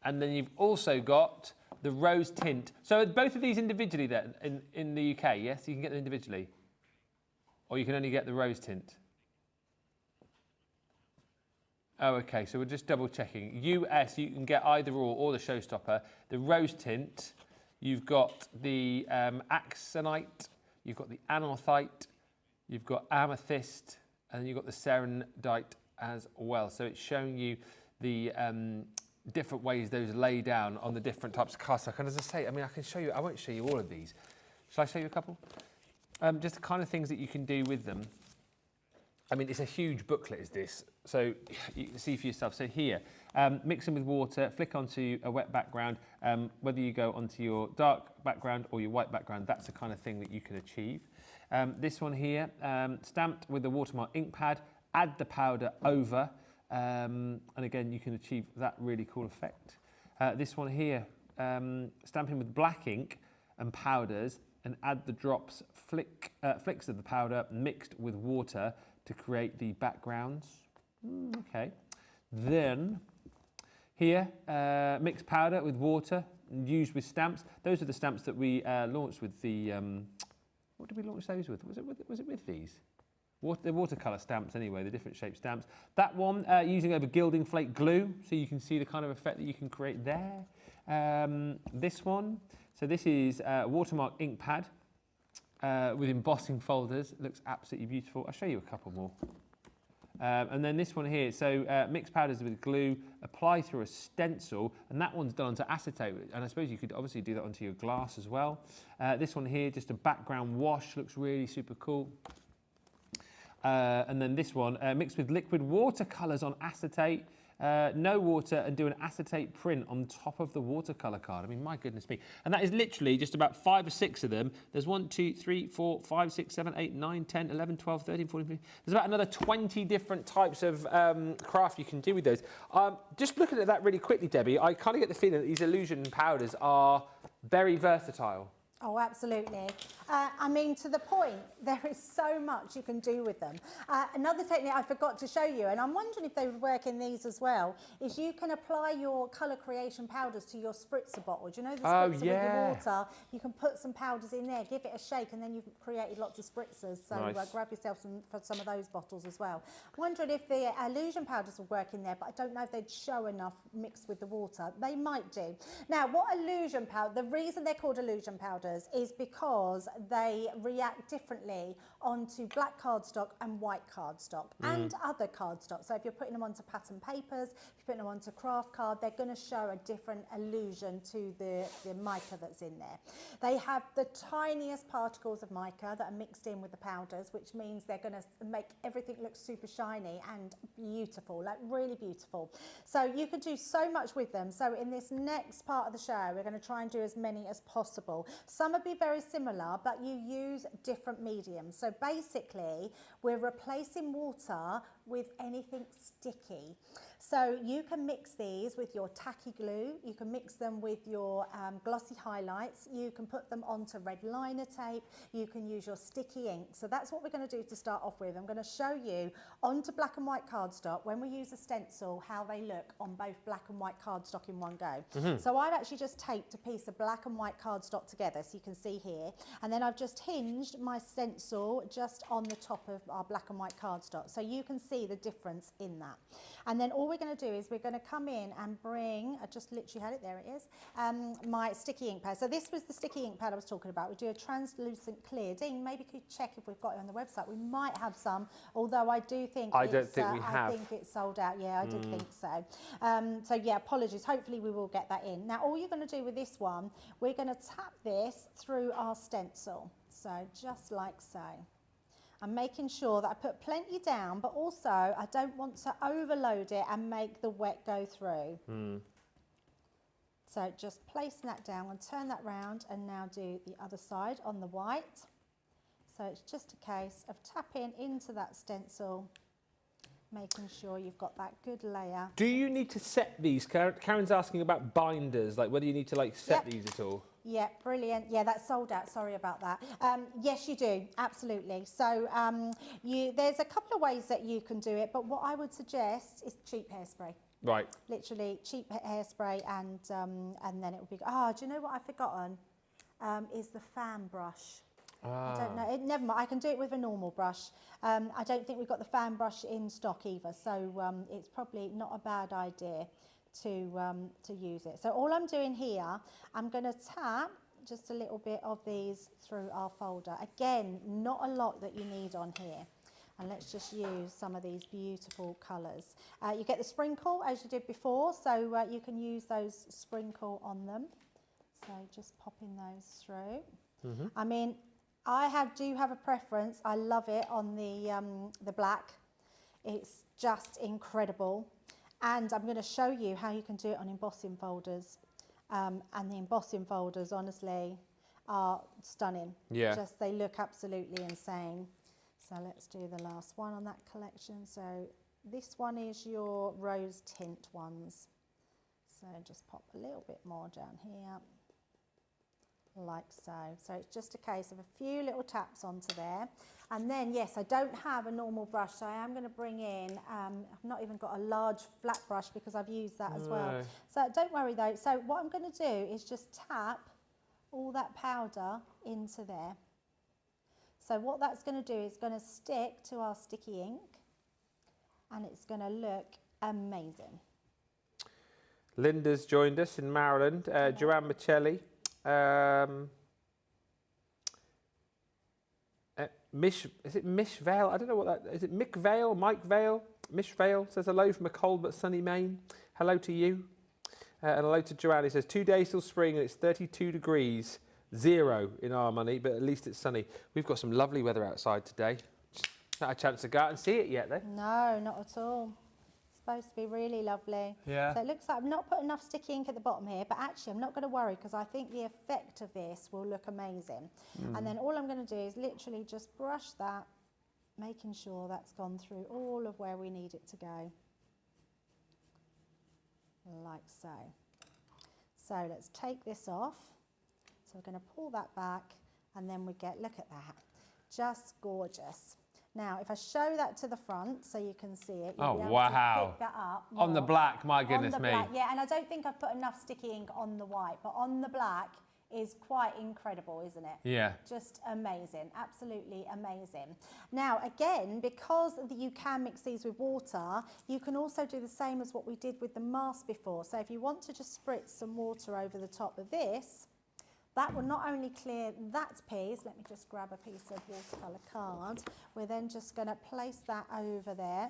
Speaker 1: And then you've also got the rose tint. So both of these individually then in the UK, yes? You can get them individually. or you can only get the rose tint? Oh, okay, so we're just double checking. US, you can get either or the showstopper. The rose tint, you've got the axonite, you've got the anorthite, you've got amethyst, and you've got the serendite as well. So it's showing you the different ways those lay down on the different types of cardstock. And as I say, I mean, I can show you, I won't show you all of these. Shall I show you a couple? Just the kind of things that you can do with them. I mean, it's a huge booklet, is this? So you can see for yourself. So here, mix them with water, flick onto a wet background. Whether you go onto your dark background or your white background, that's the kind of thing that you can achieve. This one here, stamped with the watermark ink pad, add the powder over, and again, you can achieve that really cool effect. This one here, stamping with black ink and powders, and add the drops, flicks of the powder mixed with water to create the backgrounds. Okay. Then here, mixed powder with water, used with stamps. Those are the stamps that we launched with the, what did we launch those with? Was it with these? The watercolour stamps anyway, the different shaped stamps. That one, using over gilding flake glue, so you can see the kind of effect that you can create there. This one, so this is a watermark ink pad with embossing folders. It looks absolutely beautiful. I'll show you a couple more. And then this one here, so mix powders with glue, apply through a stencil, and that one's done onto acetate, and I suppose you could obviously do that onto your glass as well. This one here, just a background wash, looks really super cool. And then this one, mixed with liquid watercolours on acetate, no water, and do an acetate print on top of the watercolour card. I mean, my goodness me. And that is literally just about 5 or 6 of them. There's 1, 2, 3, 4, 5, 6, 7, 8, 9, 10, 11, 12, 13, 14, 15. There's about another 20 different types of craft you can do with those. Just looking at that really quickly, Debbie, I kind of get the feeling that these illusion powders are very versatile.
Speaker 2: Oh, absolutely. I mean, to the point, there is so much you can do with them. Another technique I forgot to show you, and I'm wondering if they would work in these as well, is you can apply your colour creation powders to your spritzer bottle. Do you know the spritzer with your water? You can put some powders in there, give it a shake, and then you've created lots of spritzers. So
Speaker 1: nice.
Speaker 2: grab yourself some of those bottles as well. Wondering if the illusion powders would work in there, but I don't know if they'd show enough mixed with the water. They might do. Now, what illusion powder, the reason they're called illusion powders is because they react differently onto black cardstock and white cardstock and other cardstock. So if you're putting them onto pattern papers, if you're putting them onto craft card, they're going to show a different illusion to the mica that's in there. They have the tiniest particles of mica that are mixed in with the powders, which means they're going to make everything look super shiny and beautiful, like really beautiful. So you can do so much with them. So in this next part of the show, we're going to try and do as many as possible. Some will be very similar, but you use different mediums. So basically, we're replacing water with anything sticky. So you can mix these with your tacky glue, you can mix them with your glossy highlights, you can put them onto red liner tape, you can use your sticky ink. So that's what we're going to do to start off with. I'm going to show you onto black and white cardstock, when we use a stencil, how they look on both black and white cardstock in one go. So I've actually just taped a piece of black and white cardstock together, so you can see here, and then I've just hinged my stencil just on the top of our black and white cardstock, so you can see the difference in that. And then all we're going to do is we're going to come in and bring, I just literally had it, there it is, my sticky ink pad. So this was the sticky ink pad I was talking about. We do a translucent clear. Dean, maybe could check if we've got it on the website. We might have some, although I do think
Speaker 1: I don't think we have.
Speaker 2: I think it's sold out. Yeah, I did think so. So yeah, apologies. Hopefully we will get that in. Now all you're going to do with this one, we're going to tap this through our stencil. So just like so. I'm making sure that I put plenty down, but also I don't want to overload it and make the wet go through. So just placing that down and turn that round, and now do the other side on the white. So it's just a case of tapping into that stencil, making sure you've got that good layer.
Speaker 1: Do you need to set these? Karen's asking about binders, like whether you need to like set these at all.
Speaker 2: Yeah, brilliant. Yeah, that's sold out. Sorry about that. Yes, you do. Absolutely. So there's a couple of ways that you can do it, but what I would suggest is cheap hairspray.
Speaker 1: Right.
Speaker 2: Literally cheap hairspray, and then it will be. Oh, do you know what I've forgotten? Is the fan brush. I don't know. Never mind. I can do it with a normal brush. I don't think we've got the fan brush in stock either, so it's probably not a bad idea to use it. So all I'm doing here, I'm going to tap just a little bit of these through our folder. Again, not a lot that you need on here. And let's just use some of these beautiful colours. You get the sprinkle as you did before, so you can use those sprinkle on them. So just popping those through. Mm-hmm. I mean, do have a preference. I love it on the black. It's just incredible. And I'm going to show you how you can do it on embossing folders. And the embossing folders, honestly, are stunning.
Speaker 1: Yeah.
Speaker 2: Just, they look absolutely insane. So let's do the last one on that collection. So this one is your rose tint ones. So just pop a little bit more down here, like so. So it's just a case of a few little taps onto there. And then, yes, I don't have a normal brush, so I am going to bring in, I've not even got a large flat brush because I've used that as well. So don't worry though. So what I'm going to do is just tap all that powder into there. So what that's going to do is going to stick to our sticky ink, and it's going to look amazing.
Speaker 1: Linda's joined us in Maryland. Joanne Michelli. Is it Mish Vale? I don't know what that is. It Mick Vale? Mike Vale? Mish Vale says hello from a cold but sunny Maine. Hello to you. And hello to Joanne. He says 2 days till spring and it's 32 degrees. 0 in our money, but at least it's sunny. We've got some lovely weather outside today. Just not a chance to go out and see it yet, though.
Speaker 2: No, not at all. It's supposed to be really lovely.
Speaker 1: Yeah.
Speaker 2: So it looks like I've not put enough sticky ink at the bottom here, but actually I'm not going to worry because I think the effect of this will look amazing. And then all I'm going to do is literally just brush that, making sure that's gone through all of where we need it to go. Like so. So let's take this off. So we're going to pull that back, and then we get, look at that, just gorgeous. Now, if I show that to the front so you can see it, you'll be able to pick that up more.
Speaker 1: On the black, my goodness me.
Speaker 2: Black, yeah, and I don't think I've put enough sticky ink on the white, but on the black is quite incredible, isn't it?
Speaker 1: Yeah.
Speaker 2: Just amazing, absolutely amazing. Now, again, because you can mix these with water, you can also do the same as what we did with the mask before. So if you want to just spritz some water over the top of this, that will not only clear that piece, let me just grab a piece of watercolour card, we're then just going to place that over there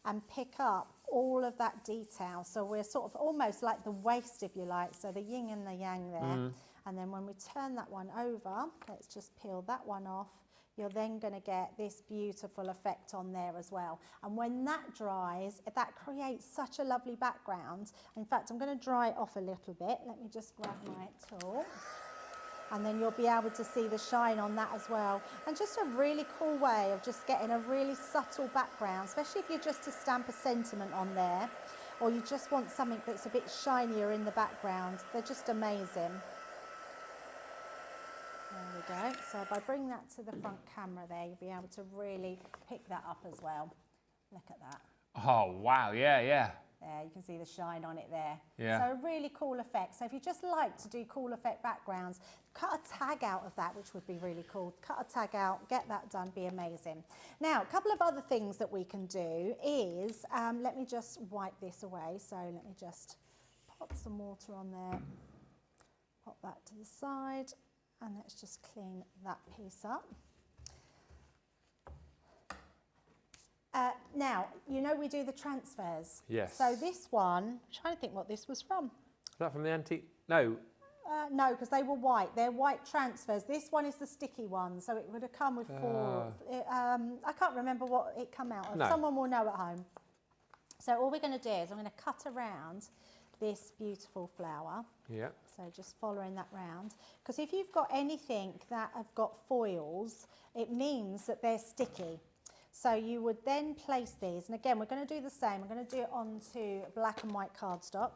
Speaker 2: and pick up all of that detail. So we're sort of almost like the waist, if you like, so the yin and the yang there. And then when we turn that one over, let's just peel that one off, you're then going to get this beautiful effect on there as well. And when that dries, that creates such a lovely background. In fact, I'm going to dry it off a little bit. Let me just grab my tool. And then you'll be able to see the shine on that as well. And just a really cool way of just getting a really subtle background, especially if you're just to stamp a sentiment on there, or you just want something that's a bit shinier in the background. They're just amazing. There we go. So if I bring that to the front camera there, you'll be able to really pick that up as well. Look at that.
Speaker 1: Oh, wow. Yeah, yeah.
Speaker 2: There, you can see the shine on it there.
Speaker 1: Yeah.
Speaker 2: So a really cool effect. So if you just like to do cool effect backgrounds, cut a tag out of that, which would be really cool. Cut a tag out, get that done, be amazing. Now, a couple of other things that we can do is, let me just wipe this away. So let me just pop some water on there, pop that to the side. And let's just clean that piece up. Now, you know we do the transfers.
Speaker 1: Yes.
Speaker 2: So this one, I'm trying to think what this was from.
Speaker 1: Is that from the antique? No.
Speaker 2: No, because they were white. They're white transfers. This one is the sticky one, so it would have come with four. I can't remember what it come out of.
Speaker 1: No.
Speaker 2: Someone will know at home. So all we're going to do is I'm going to cut around this beautiful flower.
Speaker 1: Yeah.
Speaker 2: So just following that round. Because if you've got anything that have got foils, it means that they're sticky. So you would then place these, and again, we're going to do the same. We're going to do it onto black and white cardstock,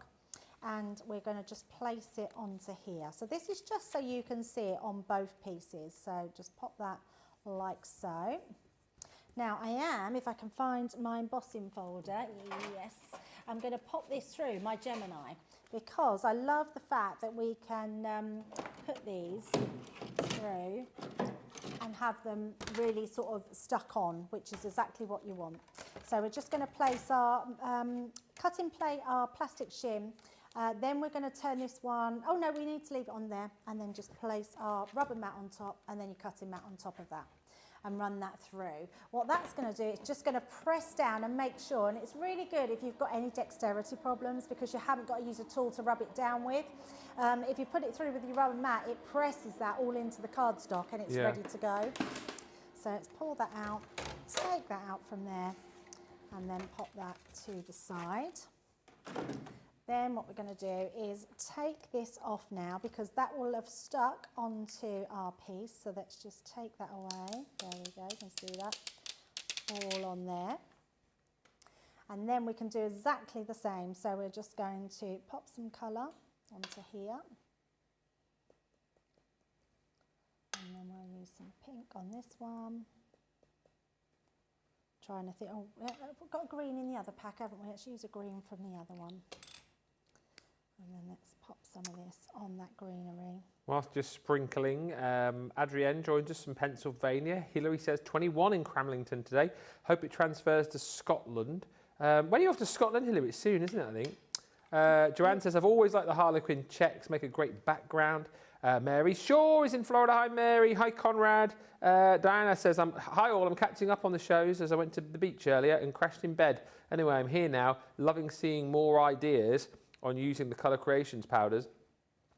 Speaker 2: and we're going to just place it onto here. So this is just so you can see it on both pieces. So just pop that like so. Now I am, if I can find my embossing folder, yes, I'm going to pop this through my Gemini, because I love the fact that we can put these through and have them really sort of stuck on, which is exactly what you want. So we're just going to place our cutting plate, our plastic shim. Then we're going to turn this one, oh no, we need to leave it on there, and then just place our rubber mat on top, and then your cutting mat on top of that, and run that through. What that's going to do, it's just going to press down and make sure, and it's really good if you've got any dexterity problems because you haven't got to use a tool to rub it down with. If you put it through with your rubber mat, it presses that all into the cardstock and it's ready to go. So let's pull that out, take that out from there, and then pop that to the side. Then what we're going to do is take this off now because that will have stuck onto our piece. So let's just take that away. There we go, you can see that all on there. And then we can do exactly the same. So we're just going to pop some colour onto here. And then we'll use some pink on this one. Trying to think, oh, we've got a green in the other pack, haven't we? Let's use a green from the other one. And then let's pop some of this on that greenery.
Speaker 1: Whilst just sprinkling, Adrienne joins us from Pennsylvania. Hilary says 21 in Cramlington today. Hope it transfers to Scotland. When are you off to Scotland, Hilary? It's soon, isn't it, I think? Joanne says, I've always liked the Harlequin checks, make a great background. Mary Shaw is in Florida. Hi, Mary. Hi, Conrad. Diana says, hi all, I'm catching up on the shows as I went to the beach earlier and crashed in bed. Anyway, I'm here now, loving seeing more ideas on using the Colour Creations powders.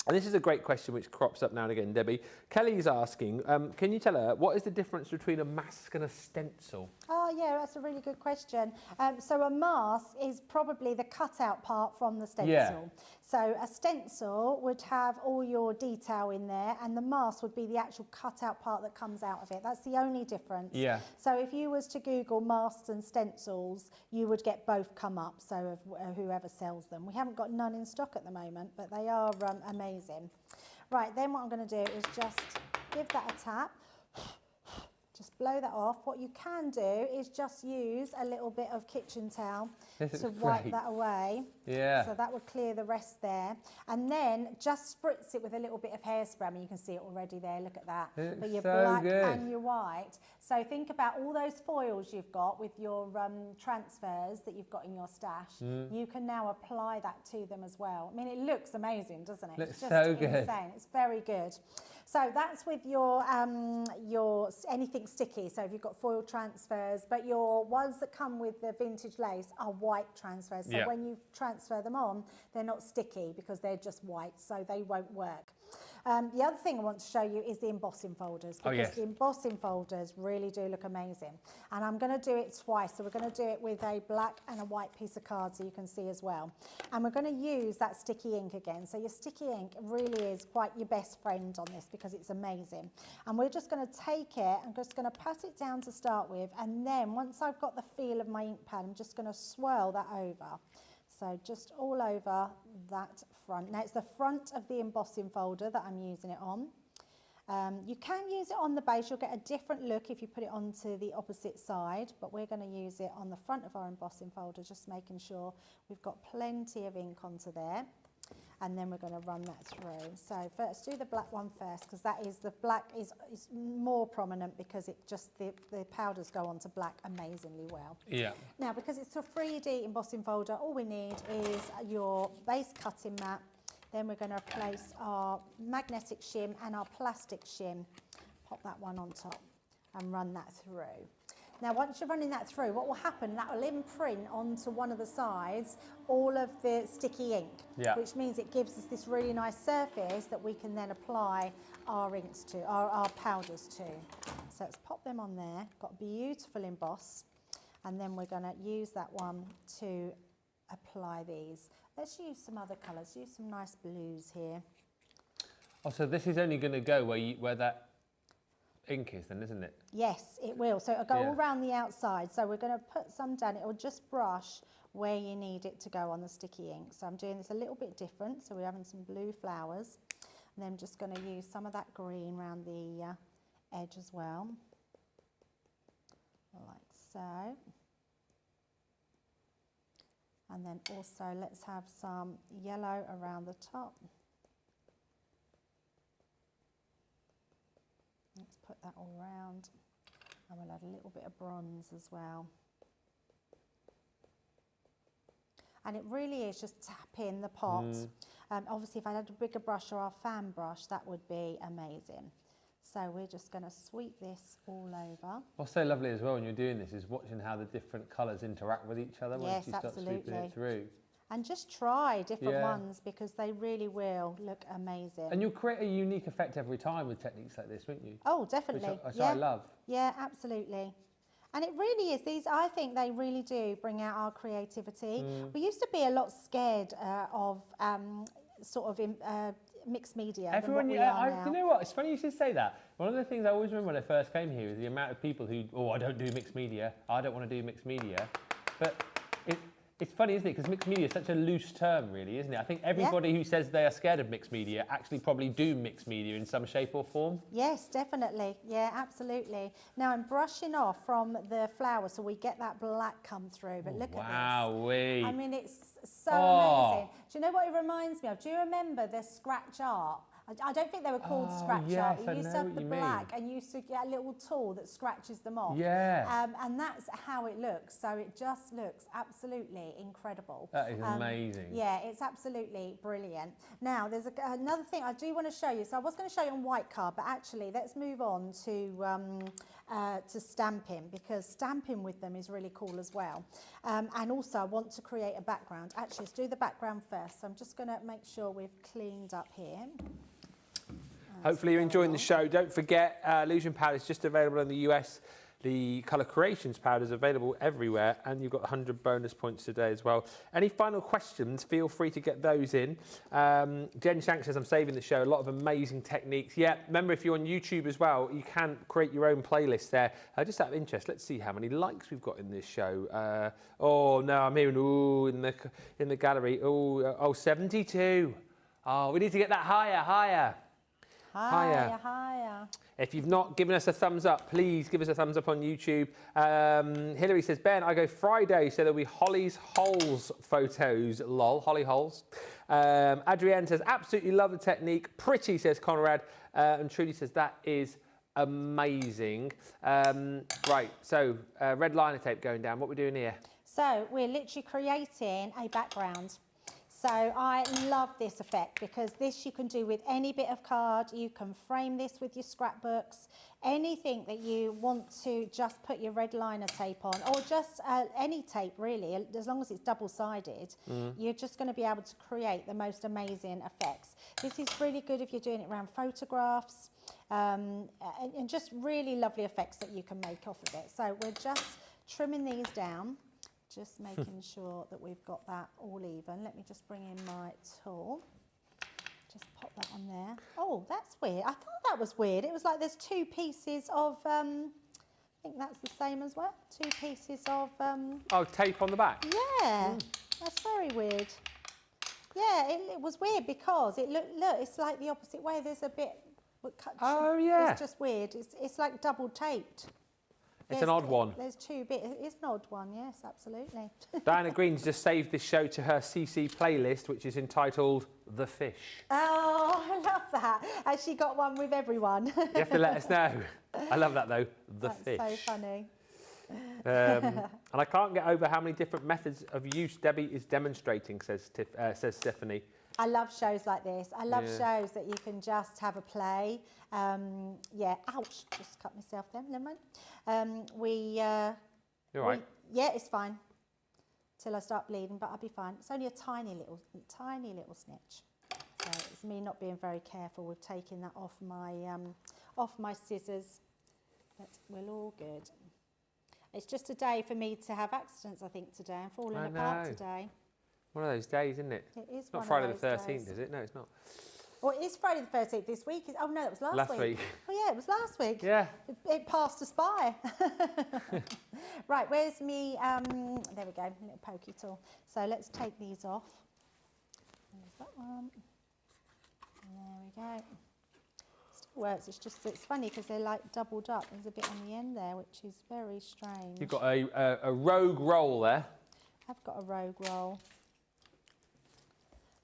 Speaker 1: And this is a great question which crops up now and again, Debbie. Kelly's asking, can you tell her, what is the difference between a mask and a stencil?
Speaker 2: Oh yeah, that's a really good question. So a mask is probably the cutout part from the stencil.
Speaker 1: Yeah.
Speaker 2: So a stencil would have all your detail in there and the mask would be the actual cutout part that comes out of it. That's the only difference.
Speaker 1: Yeah.
Speaker 2: So if you was to Google masks and stencils, you would get both come up, so of whoever sells them. We haven't got none in stock at the moment, but they are amazing. Right, then what I'm going to do is just give that a tap. Just blow that off. What you can do is just use a little bit of kitchen towel to wipe that away.
Speaker 1: Yeah.
Speaker 2: So that would clear the rest there. And then just spritz it with a little bit of hairspray. I mean, you can see it already there. Look at that. But your black and your white. So think about all those foils you've got with your transfers that you've got in your stash. You can now apply that to them as well. I mean, it looks amazing, doesn't it?
Speaker 1: Looks
Speaker 2: it's just
Speaker 1: so good.
Speaker 2: insane. It's very good. So that's with your anything sticky. So if you've got foil transfers, but your ones that come with the vintage lace are white transfers. So when you transfer them on, they're not sticky because they're just white, so they won't work. The other thing I want to show you is the embossing folders, because the embossing folders really do look amazing. And I'm going to do it twice. So we're going to do it with a black and a white piece of card so you can see as well. And we're going to use that sticky ink again. So your sticky ink really is quite your best friend on this because it's amazing. And we're just going to take it, I'm just going to pat it down to start with. And then once I've got the feel of my ink pad, I'm just going to swirl that over. So just all over that front. Now it's the front of the embossing folder that I'm using it on. You can use it on the base. You'll get a different look if you put it onto the opposite side, but we're going to use it on the front of our embossing folder, just making sure we've got plenty of ink onto there. And then we're going to run that through. So first, do the black one first, because that is the black is more prominent because it just the powders go onto black amazingly well.
Speaker 1: Yeah.
Speaker 2: Now, because it's a 3D embossing folder, all we need is your base cutting mat. Then we're going to place our magnetic shim and our plastic shim. Pop that one on top and run that through. Now, once you're running that through, what will happen, that will imprint onto one of the sides all of the sticky ink, which means it gives us this really nice surface that we can then apply our inks to, our powders to. So let's pop them on there. Got a beautiful emboss. And then we're going to use that one to apply these. Let's use some other colours. Use some nice blues here.
Speaker 1: Oh, so this is only going to go where that ink is then, isn't it?
Speaker 2: Yes, it will. So it'll go all around the outside. So we're going to put some down. It will just brush where you need it to go on the sticky ink. So I'm doing this a little bit different. So we're having some blue flowers. And then I'm just going to use some of that green around the edge as well. Like so. And then also let's have some yellow around the top. Let's put that all around. And we'll add a little bit of bronze as well. And it really is just tapping the pot. Obviously, if I had a bigger brush or a fan brush, that would be amazing. So we're just going to sweep this all over.
Speaker 1: What's so lovely as well when you're doing this is watching how the different colours interact with each other once you start sweeping it through.
Speaker 2: And just try different ones because they really will look amazing.
Speaker 1: And you'll create a unique effect every time with techniques like this, won't you?
Speaker 2: Oh, definitely.
Speaker 1: Which I love.
Speaker 2: Yeah, absolutely. And it really is. These, I think they really do bring out our creativity. We used to be a lot scared of sort of mixed media.
Speaker 1: Everyone, you know what? It's funny you should say that. One of the things I always remember when I first came here is the amount of people who, oh, I don't do mixed media. I don't want to do mixed media. But it's funny, isn't it? Because mixed media is such a loose term, really, isn't it? I think everybody who says they are scared of mixed media actually probably do mixed media in some shape or form. Yes,
Speaker 2: definitely. Yeah, absolutely. Now I'm brushing off from the flower so we get that black come through. But look at this.
Speaker 1: Wowee.
Speaker 2: I mean, it's so amazing. Do you know what it reminds me of? Do you remember the scratch art? I don't think they were called scratch art. You used to have the black and you used to get a little tool that scratches them off.
Speaker 1: Yeah.
Speaker 2: And that's how it looks. So it just looks absolutely incredible.
Speaker 1: That is amazing.
Speaker 2: Yeah, it's absolutely brilliant. Now, there's another thing I do want to show you. So I was going to show you on white card, but actually let's move on to stamping because stamping with them is really cool as well. And also I want to create a background. Actually, let's do the background first. So I'm just going to make sure we've cleaned up here.
Speaker 1: Hopefully you're enjoying the show. Don't forget, Illusion Powder is just available in the US. The Colour Creations powder is available everywhere, and you've got 100 bonus points today as well. Any final questions, feel free to get those in. Jen Shank says, I'm saving the show. A lot of amazing techniques. Yeah, remember, if you're on YouTube as well, you can create your own playlist there. Just out of interest, let's see how many likes we've got in this show. Oh, no, I'm hearing, ooh, in the gallery. Oh, 72. Oh, we need to get that higher.
Speaker 2: Higher.
Speaker 1: If you've not given us a thumbs up, please give us a thumbs up on YouTube. Hilary says, Ben, I go Friday, so there'll be Holly's Holes photos. Lol, Holly Holes. Adrienne says, absolutely love the technique. Pretty, says Conrad. And Trudy says, that is amazing. Right, so red liner tape going down. What are we doing here?
Speaker 2: So we're literally creating a background. So I love this effect because this you can do with any bit of card. You can frame this with your scrapbooks, anything that you want to just put your red liner tape on, or just any tape really, as long as it's double-sided. You're just going to be able to create the most amazing effects. This is really good if you're doing it around photographs, and just really lovely effects that you can make off of it. So we're just trimming these down. Just making sure that we've got that all even. Let me just bring in my tool. Just pop that on there. Oh, that's weird. I thought that was weird. It was like there's two pieces of, I think that's the same as well. Two pieces of...
Speaker 1: oh, tape on the back?
Speaker 2: Yeah, that's very weird. Yeah, it was weird because it look, it's like the opposite way. There's a bit...
Speaker 1: Oh, yeah.
Speaker 2: It's just weird. It's like double taped.
Speaker 1: It's an odd one.
Speaker 2: There's two bits. It's an odd one, yes, absolutely.
Speaker 1: Diana Green's just saved this show to her CC playlist, which is entitled The Fish.
Speaker 2: Oh, I love that. Has she got one with everyone?
Speaker 1: You have to let us know. I love that, though. The Fish.
Speaker 2: That's so funny.
Speaker 1: And I can't get over how many different methods of use Debbie is demonstrating, says Stephanie.
Speaker 2: I love shows like this. I love shows that you can just have a play. Yeah, ouch, just cut myself there, never mind.
Speaker 1: You're right.
Speaker 2: Yeah, it's fine. Till I start bleeding, but I'll be fine. It's only a tiny little snitch. So it's me not being very careful with taking that off my scissors. But we're all good. It's just a day for me to have accidents, I think, today. I'm falling apart today.
Speaker 1: One of those days, isn't it?
Speaker 2: It is.
Speaker 1: It's not Friday the 13th, is it? No, it's not.
Speaker 2: Well, it is Friday the 13th this week. Oh, no, that was last week. Oh, yeah, it was last week.
Speaker 1: Yeah.
Speaker 2: It passed us by. Right, where's me? There we go, a little pokey tool. So let's take these off. There's that one. And there we go. Still works. It's funny because they're like doubled up. There's a bit on the end there, which is very strange.
Speaker 1: You've got a rogue roll there.
Speaker 2: I've got a rogue roll.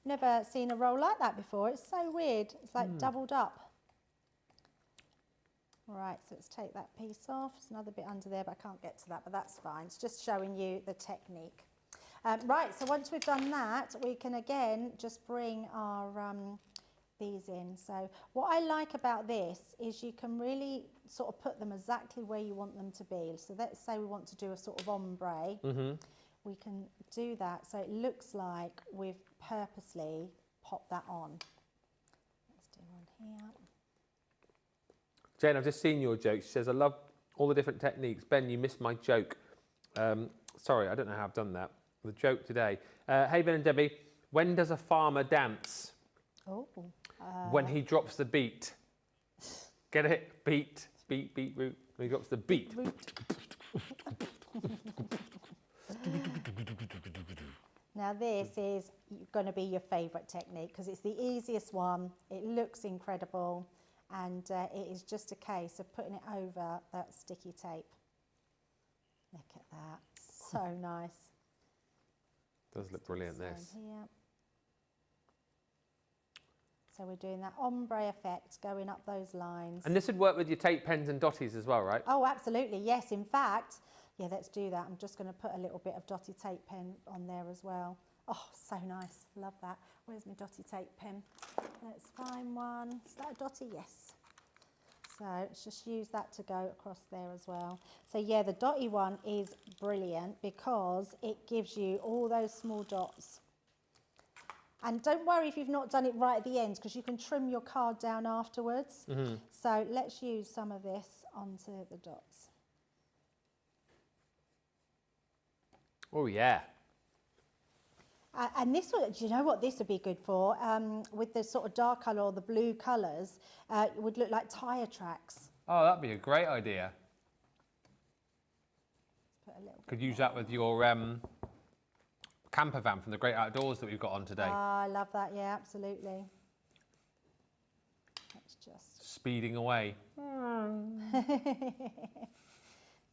Speaker 2: Never seen a roll like that before. It's so weird. It's like doubled up. Right, so let's take that piece off. There's another bit under there, but I can't get to that, but that's fine. It's just showing you the technique. Right, so once we've done that, we can again just bring our these in. So what I like about this is you can really sort of put them exactly where you want them to be. So let's say we want to do a sort of ombre. We can do that so it looks like we've purposely popped that on. Let's do one here.
Speaker 1: Jane, I've just seen your joke. She says, I love all the different techniques. Ben, you missed my joke. Sorry, I don't know how I've done that. The joke today. Hey, Ben and Debbie, when does a farmer dance?
Speaker 2: Oh.
Speaker 1: When he drops the beat. Get it? Beat, beat, beat, root. When he drops the beat.
Speaker 2: Now this is going to be your favourite technique because it's the easiest one. It looks incredible. And it is just a case of putting it over that sticky tape. Look at that, so nice.
Speaker 1: Does look brilliant, this.
Speaker 2: Here. So we're doing that ombre effect going up those lines.
Speaker 1: And this would work with your tape pens and dotties as well, right?
Speaker 2: Oh, absolutely, yes. In fact, yeah, let's do that. I'm just going to put a little bit of dotty tape pen on there as well. Oh, so nice. Love that. Where's my dotty tape pen? Let's find one. Is that a dotty? Yes. So let's just use that to go across there as well. So yeah, the dotty one is brilliant because it gives you all those small dots. And don't worry if you've not done it right at the end because you can trim your card down afterwards. So let's use some of this onto the dots.
Speaker 1: Oh, yeah.
Speaker 2: And this would, do you know what this would be good for? With the sort of dark colour or the blue colours, it would look like tyre tracks.
Speaker 1: Oh, that'd be a great idea.
Speaker 2: Put a little
Speaker 1: Could use that with your camper van from the Great Outdoors that we've got on today.
Speaker 2: Ah, I love that, yeah, absolutely. Let's just...
Speaker 1: Speeding away.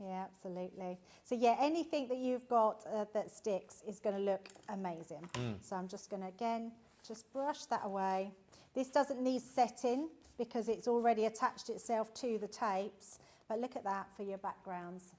Speaker 2: Yeah, absolutely. So yeah, anything that you've got that sticks is going to look amazing. So I'm just going to, again, just brush that away. This doesn't need setting because it's already attached itself to the tapes. But look at that for your backgrounds.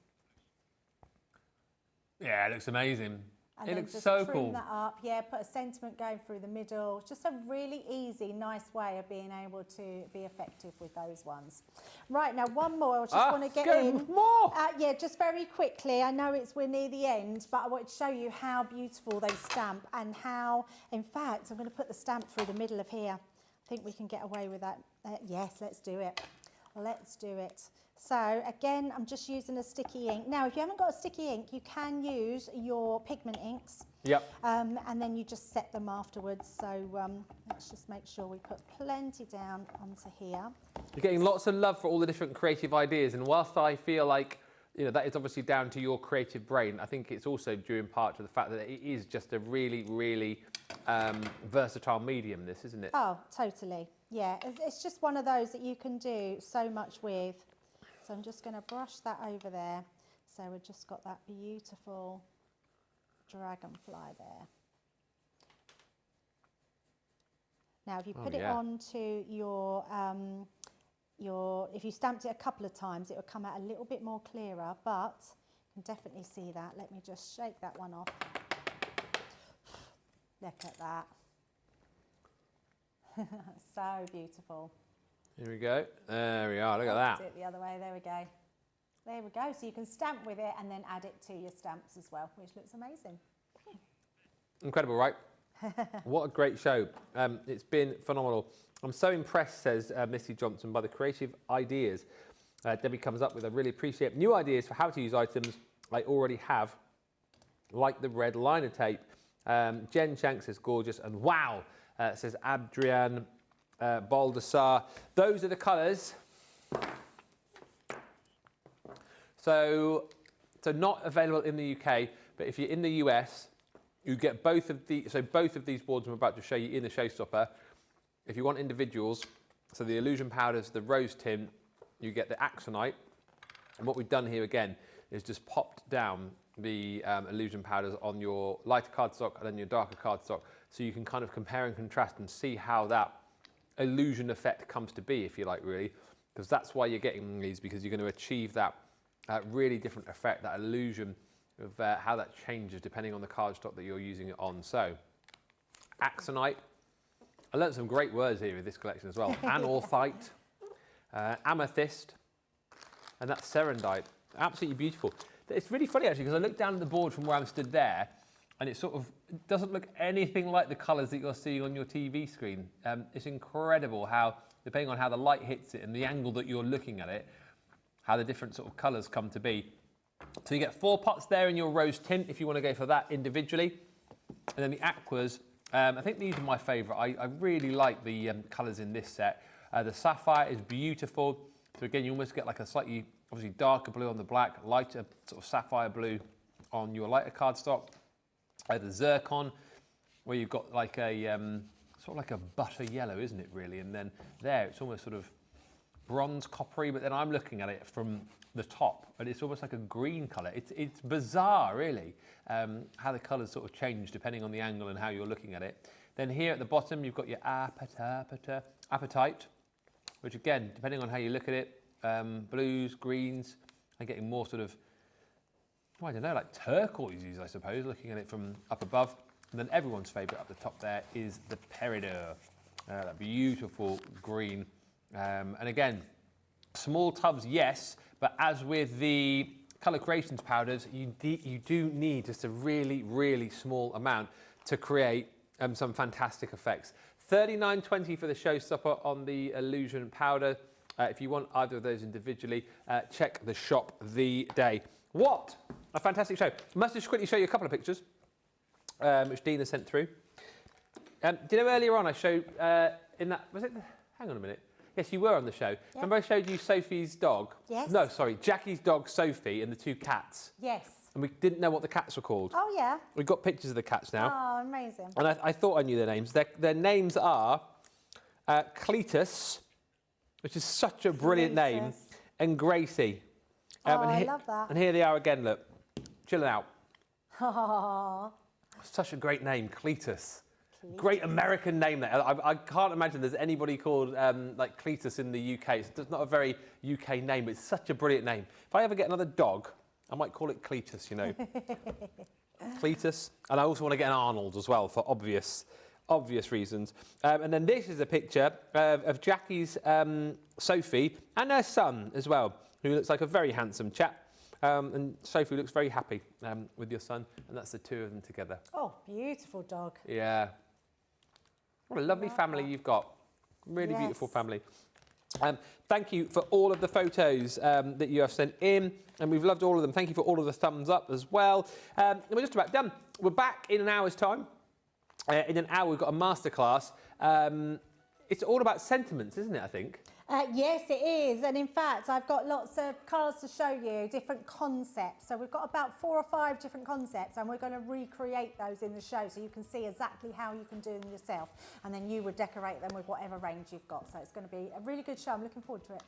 Speaker 1: Yeah, it looks amazing.
Speaker 2: And
Speaker 1: it
Speaker 2: then
Speaker 1: looks
Speaker 2: just
Speaker 1: so
Speaker 2: trim
Speaker 1: cool.
Speaker 2: that up. Yeah, put a sentiment going through the middle. It's just a really easy, nice way of being able to be effective with those ones. Right, now one more. I just want to get in.
Speaker 1: More!
Speaker 2: Yeah, just very quickly. I know we're near the end, but I want to show you how beautiful they stamp and how, in fact, I'm going to put the stamp through the middle of here. I think we can get away with that. Yes, let's do it. Let's do it. So again, I'm just using a sticky ink. Now, if you haven't got a sticky ink, you can use your pigment inks.
Speaker 1: Yep.
Speaker 2: And then you just set them afterwards. So let's just make sure we put plenty down onto here.
Speaker 1: You're getting lots of love for all the different creative ideas. And whilst I feel like, you know, that is obviously down to your creative brain, I think it's also due in part to the fact that it is just a really, really versatile medium, this, isn't it?
Speaker 2: Oh, totally. Yeah, it's just one of those that you can do so much with. So I'm just going to brush that over there. So we've just got that beautiful dragonfly there. Now, if you put it onto your, if you stamped it a couple of times, it will come out a little bit more clearer, but you can definitely see that. Let me just shake that one off. Look at that. So beautiful.
Speaker 1: Here we go. There we are. Look at that.
Speaker 2: Do it the other way. There we go. There we go. So you can stamp with it and then add it to your stamps as well, which looks amazing.
Speaker 1: Incredible, right? What a great show. It's been phenomenal. I'm so impressed, says Missy Johnson, by the creative ideas Debbie comes up with. I really appreciate new ideas for how to use items I already have, like the red liner tape. Jen Shank says gorgeous, and wow, says Adrian Baldassar. Those are the colours. So not available in the UK, but if you're in the US, you get both of these boards I'm about to show you in the showstopper. If you want individuals, so the illusion powders, the rose tint, you get the axonite. And what we've done here again is just popped down the illusion powders on your lighter cardstock and then your darker cardstock, so you can kind of compare and contrast and see how that illusion effect comes to be, if you like, really. because that's why you're getting these, because you're going to achieve that really different effect, that illusion of how that changes depending on the cardstock that you're using it on. So, axonite. I learned some great words here with this collection as well. Anorthite, amethyst, and that's serendite. Absolutely beautiful. It's really funny actually, because I looked down at the board from where I'm stood there, and it sort of doesn't look anything like the colours that you're seeing on your TV screen. It's incredible how, depending on how the light hits it and the angle that you're looking at it, how the different sort of colours come to be. So you get 4 pots there in your rose tint if you want to go for that individually. And then the aquas, I think these are my favourite. I really like the colours in this set. The sapphire is beautiful. So again, you almost get like a slightly, obviously darker blue on the black, lighter sort of sapphire blue on your lighter cardstock. The zircon, where you've got like a, sort of like a butter yellow, isn't it really? And then there, it's almost sort of bronze coppery, but then I'm looking at it from the top, and it's almost like a green colour. It's bizarre, really, how the colours sort of change depending on the angle and how you're looking at it. Then here at the bottom, you've got your apatite, which again, depending on how you look at it, blues, greens, and getting more sort of, I don't know, like turquoises, I suppose, looking at it from up above. And then everyone's favourite up the top there is the peridot, that beautiful green. And again, small tubs, yes, but as with the Colour Creations powders, you do need just a really, really small amount to create some fantastic effects. $39.20 for the showstopper on the Illusion powder. If you want either of those individually, check the shop the day. What a fantastic show. I must just quickly show you a couple of pictures, which Dina sent through. Do you know earlier on I showed in that, was it, hang on a minute. Yes, you were on the show. Yep. Remember I showed you Sophie's dog?
Speaker 2: Yes.
Speaker 1: No, sorry, Jackie's dog Sophie and the 2 cats.
Speaker 2: Yes.
Speaker 1: And we didn't know what the cats were called.
Speaker 2: Oh, yeah.
Speaker 1: We've got pictures of the cats now.
Speaker 2: Oh, amazing.
Speaker 1: And I thought I knew their names. Their names are Cletus, which is such a brilliant name, and Gracie.
Speaker 2: I love that.
Speaker 1: And here they are again, look, chilling out.
Speaker 2: Oh.
Speaker 1: Such a great name, Cletus. Great American name there. I can't imagine there's anybody called like Cletus in the UK. It's not a very UK name, but it's such a brilliant name. If I ever get another dog, I might call it Cletus, you know. Cletus. And I also want to get an Arnold as well for obvious reasons. And then this is a picture of Jackie's Sophie and her son as well, who looks like a very handsome chap. And Sophie looks very happy with your son, and that's the 2 of them together.
Speaker 2: Oh, beautiful dog.
Speaker 1: Yeah. What a lovely family you've got. Really beautiful family. Thank you for all of the photos that you have sent in, and we've loved all of them. Thank you for all of the thumbs up as well. And we're just about done. We're back in an hour's time. In an hour, we've got a masterclass. It's all about sentiments, isn't it, I think?
Speaker 2: Yes, it is. And in fact, I've got lots of colours to show you, different concepts. So we've got about 4 or 5 different concepts, and we're going to recreate those in the show so you can see exactly how you can do them yourself. And then you would decorate them with whatever range you've got. So it's going to be a really good show. I'm looking forward to it.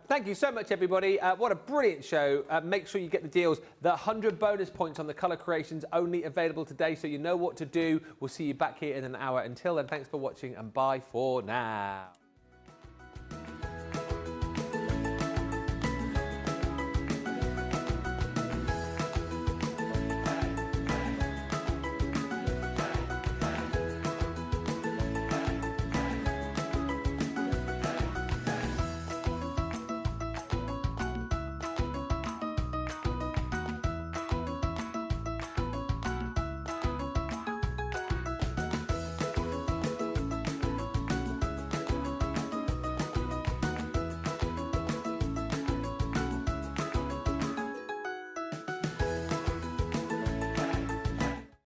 Speaker 1: Thank you so much, everybody. What a brilliant show. Make sure you get the deals. The 100 bonus points on the Colour Creations only available today, so you know what to do. We'll see you back here in an hour. Until then, thanks for watching, and bye for now.